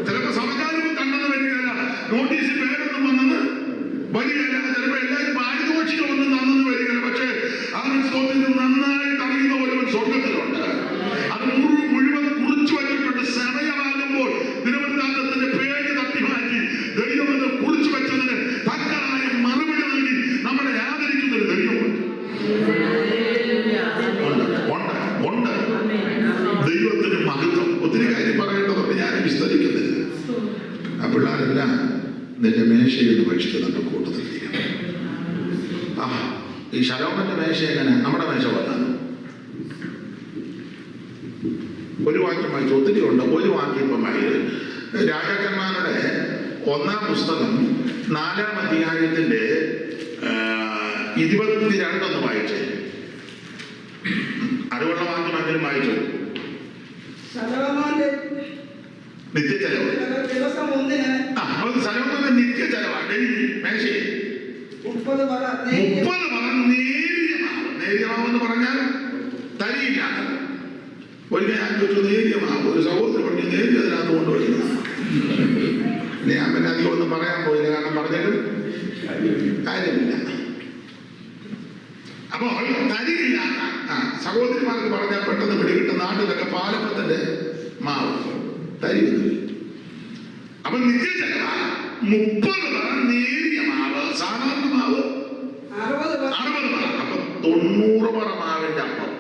ചിലപ്പോ സമകാലവും കണ്ടെന്ന് വരികയല്ല, നോട്ടീസിൽ പേരൊന്നും വന്നെന്ന് വരികയല്ല, ചിലപ്പോ എല്ലാവരും പാരിതോഷികമൊന്നും തന്നെന്ന് വരികയല്ല. പക്ഷേ അവൻ സ്തോത്രത്തിൽ നന്നായിട്ട് അറിയുന്ന ഒരുവൻ സ്വർഗത്തിലുണ്ട്. അത് മുഴുവൻ കുറിച്ചു വച്ചിട്ടുണ്ട്. സമയമാകുമ്പോൾ ദിനവൃത്താന്തത്തിന്റെ പേര് തട്ടി മാറ്റി ദൈവമെന്ന് കുറിച്ചു വെച്ചതിന് തക്കതായ മറുപടി നൽകി നമ്മളെ ആദരിക്കുന്ന ഒരു ദൈവമുണ്ട്. ദൈവത്തിന് മഹത്വം. ഒത്തിരി കാര്യം പറയേണ്ടതുണ്ട്, ഞാൻ വിസ്തരിക്കുന്നില്ല. ആ പിള്ളേരെല്ലാം നിന്റെ മേശയിൽ ഭക്ഷിക്കുന്നുണ്ട് കൂട്ടത്തിലിരിക്കണം. ഈ ശലോമന്റെ മേശ എങ്ങനെ നമ്മുടെ മേശ വന്നാണ്? ഒരു വാക്യം വായിച്ചു, ഒത്തിരി ഉണ്ട്. ഒരു വാക്യം ഇപ്പം വായിക്കും. രാജാക്കന്മാരുടെ 1-ാം പുസ്തകം 4-ാം അധ്യായത്തിന്റെ 22 വായിച്ചേ. അറിവുള്ള വാക്യമെങ്കിലും വായിച്ചു. നിത്യചെലവ്. സലോമന്റെ നിത്യചെലവാണ്. ഡെയിലി മേശയിൽ 30 പറ നേരിയ മാവ്. നേരിയ മാവ് എന്ന് പറഞ്ഞാൽ തരിയില്ലാത്തത്. ഒരു ഞാൻ ചോദിച്ചു, നേരിയ മാവ് ഒരു സഹോദരൻ പറഞ്ഞു, നേരിയ അതിനകത്ത് കൊണ്ടുവരുന്നു. ഞാൻ പിന്നെ അധികം ഒന്നും പറയാൻ പോയില്ല, കാരണം പറഞ്ഞിട്ടും കാര്യമില്ല. അപ്പോൾ തരിയില്ലാത്ത സഹോദരിമാർക്ക് പറഞ്ഞാൽ പെട്ടെന്ന് പിടികിട്ടും. നാട്ടിലൊക്കെ പാലപ്പത്തിന്റെ മാവ് തരി. അപ്പൊ നിത്യചെലവ 30 പറ നേരിയ മാവ്. സാധാരണ മാവ് 60 പറ. അപ്പൊ 90 പറ മാവിന്റെ അപ്പം.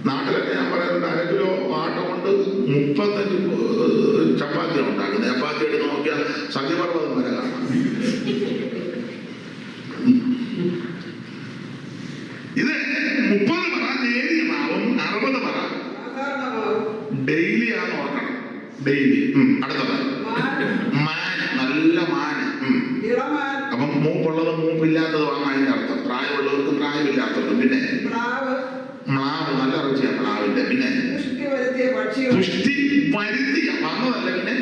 നാട്ടിലൊക്കെ ഞാൻ പറയാറുണ്ട്, 1/2 കിലോ ആട്ട കൊണ്ട് 35 ചപ്പാത്തി ഉണ്ടാക്കുന്നത്. ചപ്പാത്തി എടുത്ത് നോക്കിയാൽ സഖ്യപർവ്വതം വരെ കാണാം. ഇത് 30 പറ നേരിയ മാവും 60 പറ ഡെയിലി ആണ് ഓർക്കണം. ഡെയിലി. അടുത്തത് മാൻ. നല്ല മാന്. അപ്പം മൂപ്പുള്ളത് മൂപ്പില്ലാത്തതുമാണ് അതിന്റെ അർത്ഥം. പ്രായമുള്ളവർക്കും പ്രായമില്ലാത്തവർക്കും. പിന്നെ മ്ലാവ്. നല്ല ഇറച്ചിയാണ് മ്ലാവിന്റെ. പിന്നെ പുഷ്ടി വരുത്തിയ വന്നതല്ല. പിന്നെ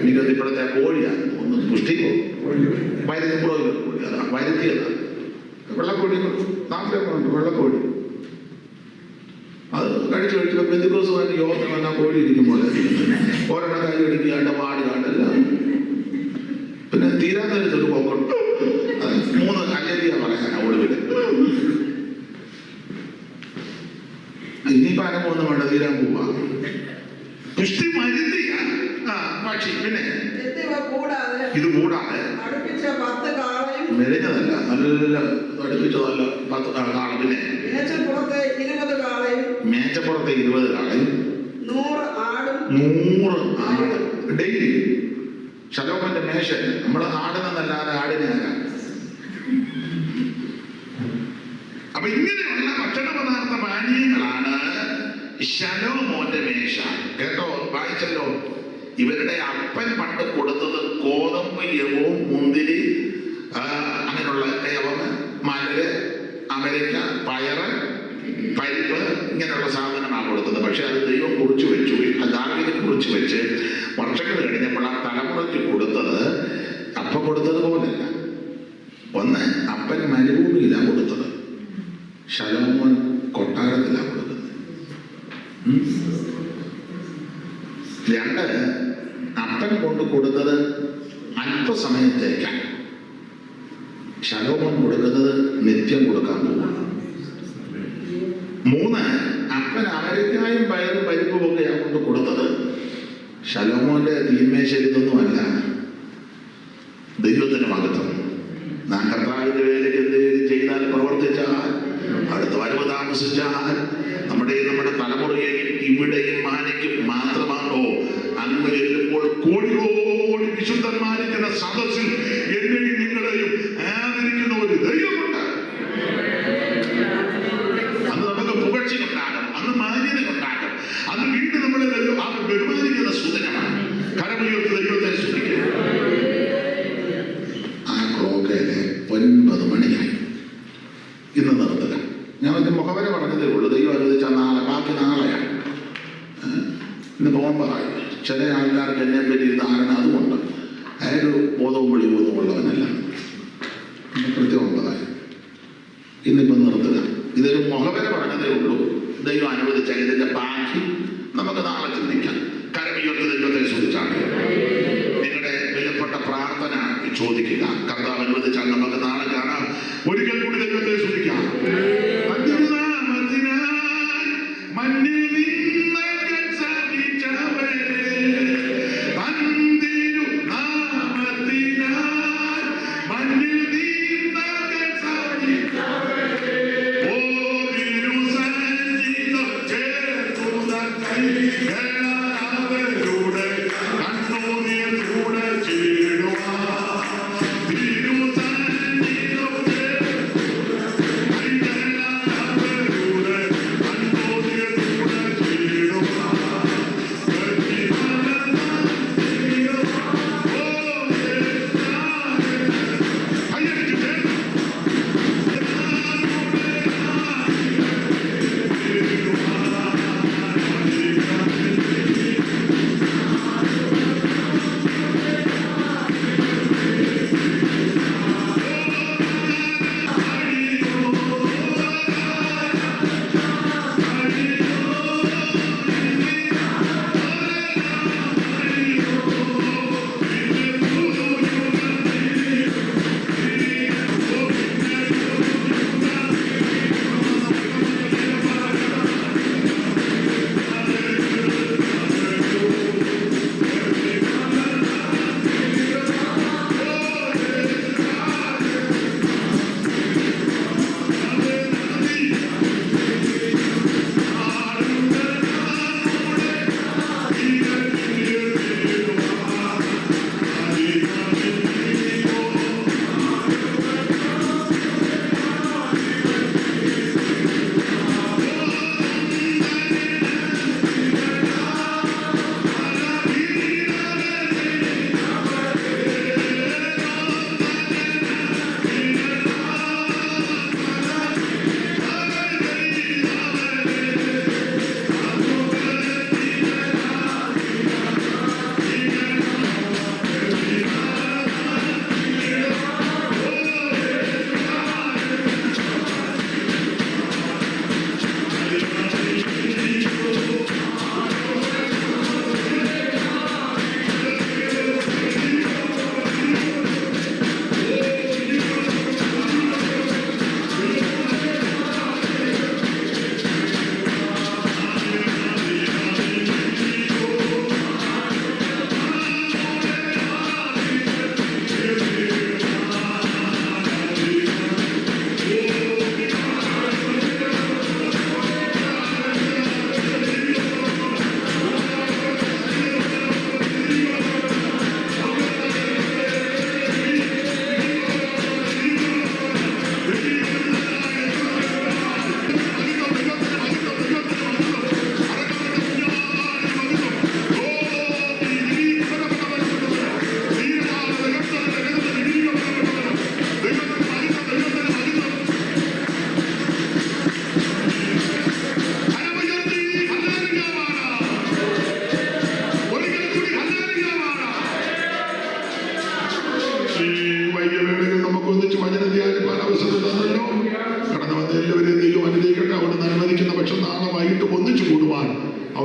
എനിക്കത് ഇപ്പോഴത്തെ കോഴിയാണ് തോന്നുന്നു. പുഷ്ടി വരുത്തി കോഴി. അതാ വരുത്തിയതാണ്. വെള്ളക്കോഴി നാട്ടിലുണ്ട്. വെള്ളക്കോഴി അത് കഴിച്ചു പെന്തിക്കോസുമായിട്ട് യോഗം വന്നാൽ കോഴി ഇരിക്കും പോലെ ഒരെണ്ണം കൈ അടിക്കാണ്ട് പാട് കാണ്ടല്ല. പിന്നെ തീരാത്തരത്തൊരു പോക്കുണ്ട്. 3 കല്ലിയ പറയാൻ ഒടുവില്. ഇനിയിപ്പോ അനുഭവം വേണ്ട, തീരാൻ പോവാ. പുഷ്ടി മരുന്നിയ പക്ഷി. പിന്നെ ഇത് കൂടാതെ മെലിഞ്ഞതല്ല, നല്ല അടുപ്പിച്ചതല്ല 10 കാള. പിന്നെ മേച്ചപ്പുറത്തെ 20 കാളയും 100 ആട് ഡെയിലി. ശലോമന്റെ മേശ നമ്മൾ ആടുന്നതല്ലാതെ ആടിനെ ആകാം. അപ്പൊ ഇങ്ങനെയുള്ള ഭക്ഷണ പദാർത്ഥ പാനീയങ്ങളാണ് ശലോമോന്റെ മേശ. കേട്ടോ, വായിച്ചല്ലോ. ഇവരുടെ അപ്പൻ പണ്ട് കൊടുത്തത് ഗോതമ്പ്, യവവും മുന്തിരി, അങ്ങനെയുള്ള യവം, മലര്, അമരിക്ക, പയറ്, പരിപ്പ്, ഇങ്ങനെയുള്ള സാധനമാണ് കൊടുത്തത്. പക്ഷെ അത് ദൈവം കുറിച്ചു വെച്ചു. ദാവീദ് കുറിച്ചു വെച്ച് വർഷങ്ങൾ കഴിഞ്ഞപ്പോൾ ആ തലമുറയ്ക്ക് കൊടുത്തത് അപ്പം കൊടുത്തത് പോലല്ല. ഒന്ന്, അപ്പൻ മരുഭൂമിയിലാണ് കൊടുത്തത്. ശലോമോൻ കൊട്ടാരത്തിലാണ് കൊടുക്കുന്നത്. രണ്ട്, അപ്പൻ കൊണ്ട് കൊടുത്തത് അല്പസമയത്തേക്കാണ്. ശലോമോൻ കൊടുക്കുന്നത് നിത്യം കൊടുക്കാൻ പോവാണ്. മൂന്ന്, അപ്പൻ അമരിക്കായും പയറും പരിപ്പും ഒക്കെയാണ് കൊണ്ട് കൊടുത്തത്. ശലോമോന്റെ തീന്മേശയിൽ ഇതൊന്നുമല്ല. ദൈവത്തിന് മഹത്വം. നാം കർത്താവിന്റെ വേലയ്ക്ക് എന്തെങ്കിലും ചെയ്താൽ, പ്രവർത്തിച്ചാൽ, അടുത്ത വരവ് താമസിച്ചാൽ നമ്മുടെ തലമുറയെയും ഇവിടെയും മാനിക്കും മാത്രമാണോ? അങ്ങ് ചെല്ലുമ്പോൾ കോടികോടി വിശുദ്ധന്മാരിക്കുന്ന സദസ്സിൽ എന്നെയും നിങ്ങളെയും ആദരിക്കുന്ന ഒരു ദൈവമുണ്ട്. അന്ന് നമുക്ക് പുകഴ്ചയുണ്ടാകും, അന്ന് മാന്യതയുണ്ടാകും, അന്ന് വീണ്ടും നമ്മളെ ബഹുമാനിക്കുന്ന സുദിനമാണ്. കരമുയർത്തി ദൈവത്തെ സ്തുതിക്കുക. ആ ക്ലോക്കില് 9 മണിയായി. ഇന്ന് നിർത്തുക. ഞാനൊക്കെ മുഖവര പറഞ്ഞതേ ഉള്ളൂ. ദൈവം അനുവദിച്ച നാളെ, ബാക്കി നാളെയാണ്. ഇന്ന് നോമ്പറായി. ചില ആൾക്കാർക്ക് എന്നെ പറ്റി ധാരണ അതുകൊണ്ട് അയാൾ ബോധവും വെളിവൊന്നും ഉള്ളവനല്ല. കൃത്യം 9 ഇന്നിപ്പം നിർത്തുക. ഇതൊരു മുഖവര പറഞ്ഞതേ ഉള്ളൂ. ദൈവം അനുവദിച്ചാൽ ഇതിന്റെ ബാക്കി നമുക്ക് നാളെ ചിന്തിക്കാം. കരമുയർത്തി ദൈവത്തെ സ്തുതിച്ചാണ്. നിങ്ങളുടെ വിലപ്പെട്ട പ്രാർത്ഥന ചോദിക്കുക. കർത്താവ് അനുവദിച്ചാൽ നമുക്ക് നാളെ കാണാം. ഒരിക്കൽ കൂടി ദൈവത്തെ സ്തുതിക്കാം. മണ്ണിൽ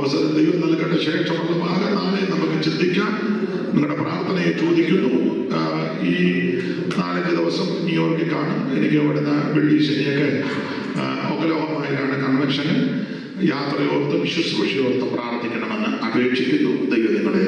അവസരം ദൈവം നൽകേണ്ട ശേഷമുള്ള ഭാഗം നാളെ നമുക്ക് ചിന്തിക്കാം. നിങ്ങളുടെ പ്രാർത്ഥനയെ ചോദിക്കുന്നു. ഈ 4-5 ദിവസം ന്യൂയോർക്കിൽ കാണും. എനിക്ക് ഇവിടുന്ന് വെള്ളി ശനിയൊക്കെ ഒക്കലോഹമായിട്ടാണ് കൺവെൻഷന്. യാത്രയോർത്തും ശുശ്രൂഷയോർത്തും പ്രാർത്ഥിക്കണമെന്ന് അപേക്ഷിക്കുന്നു. ദൈവം നിങ്ങളെ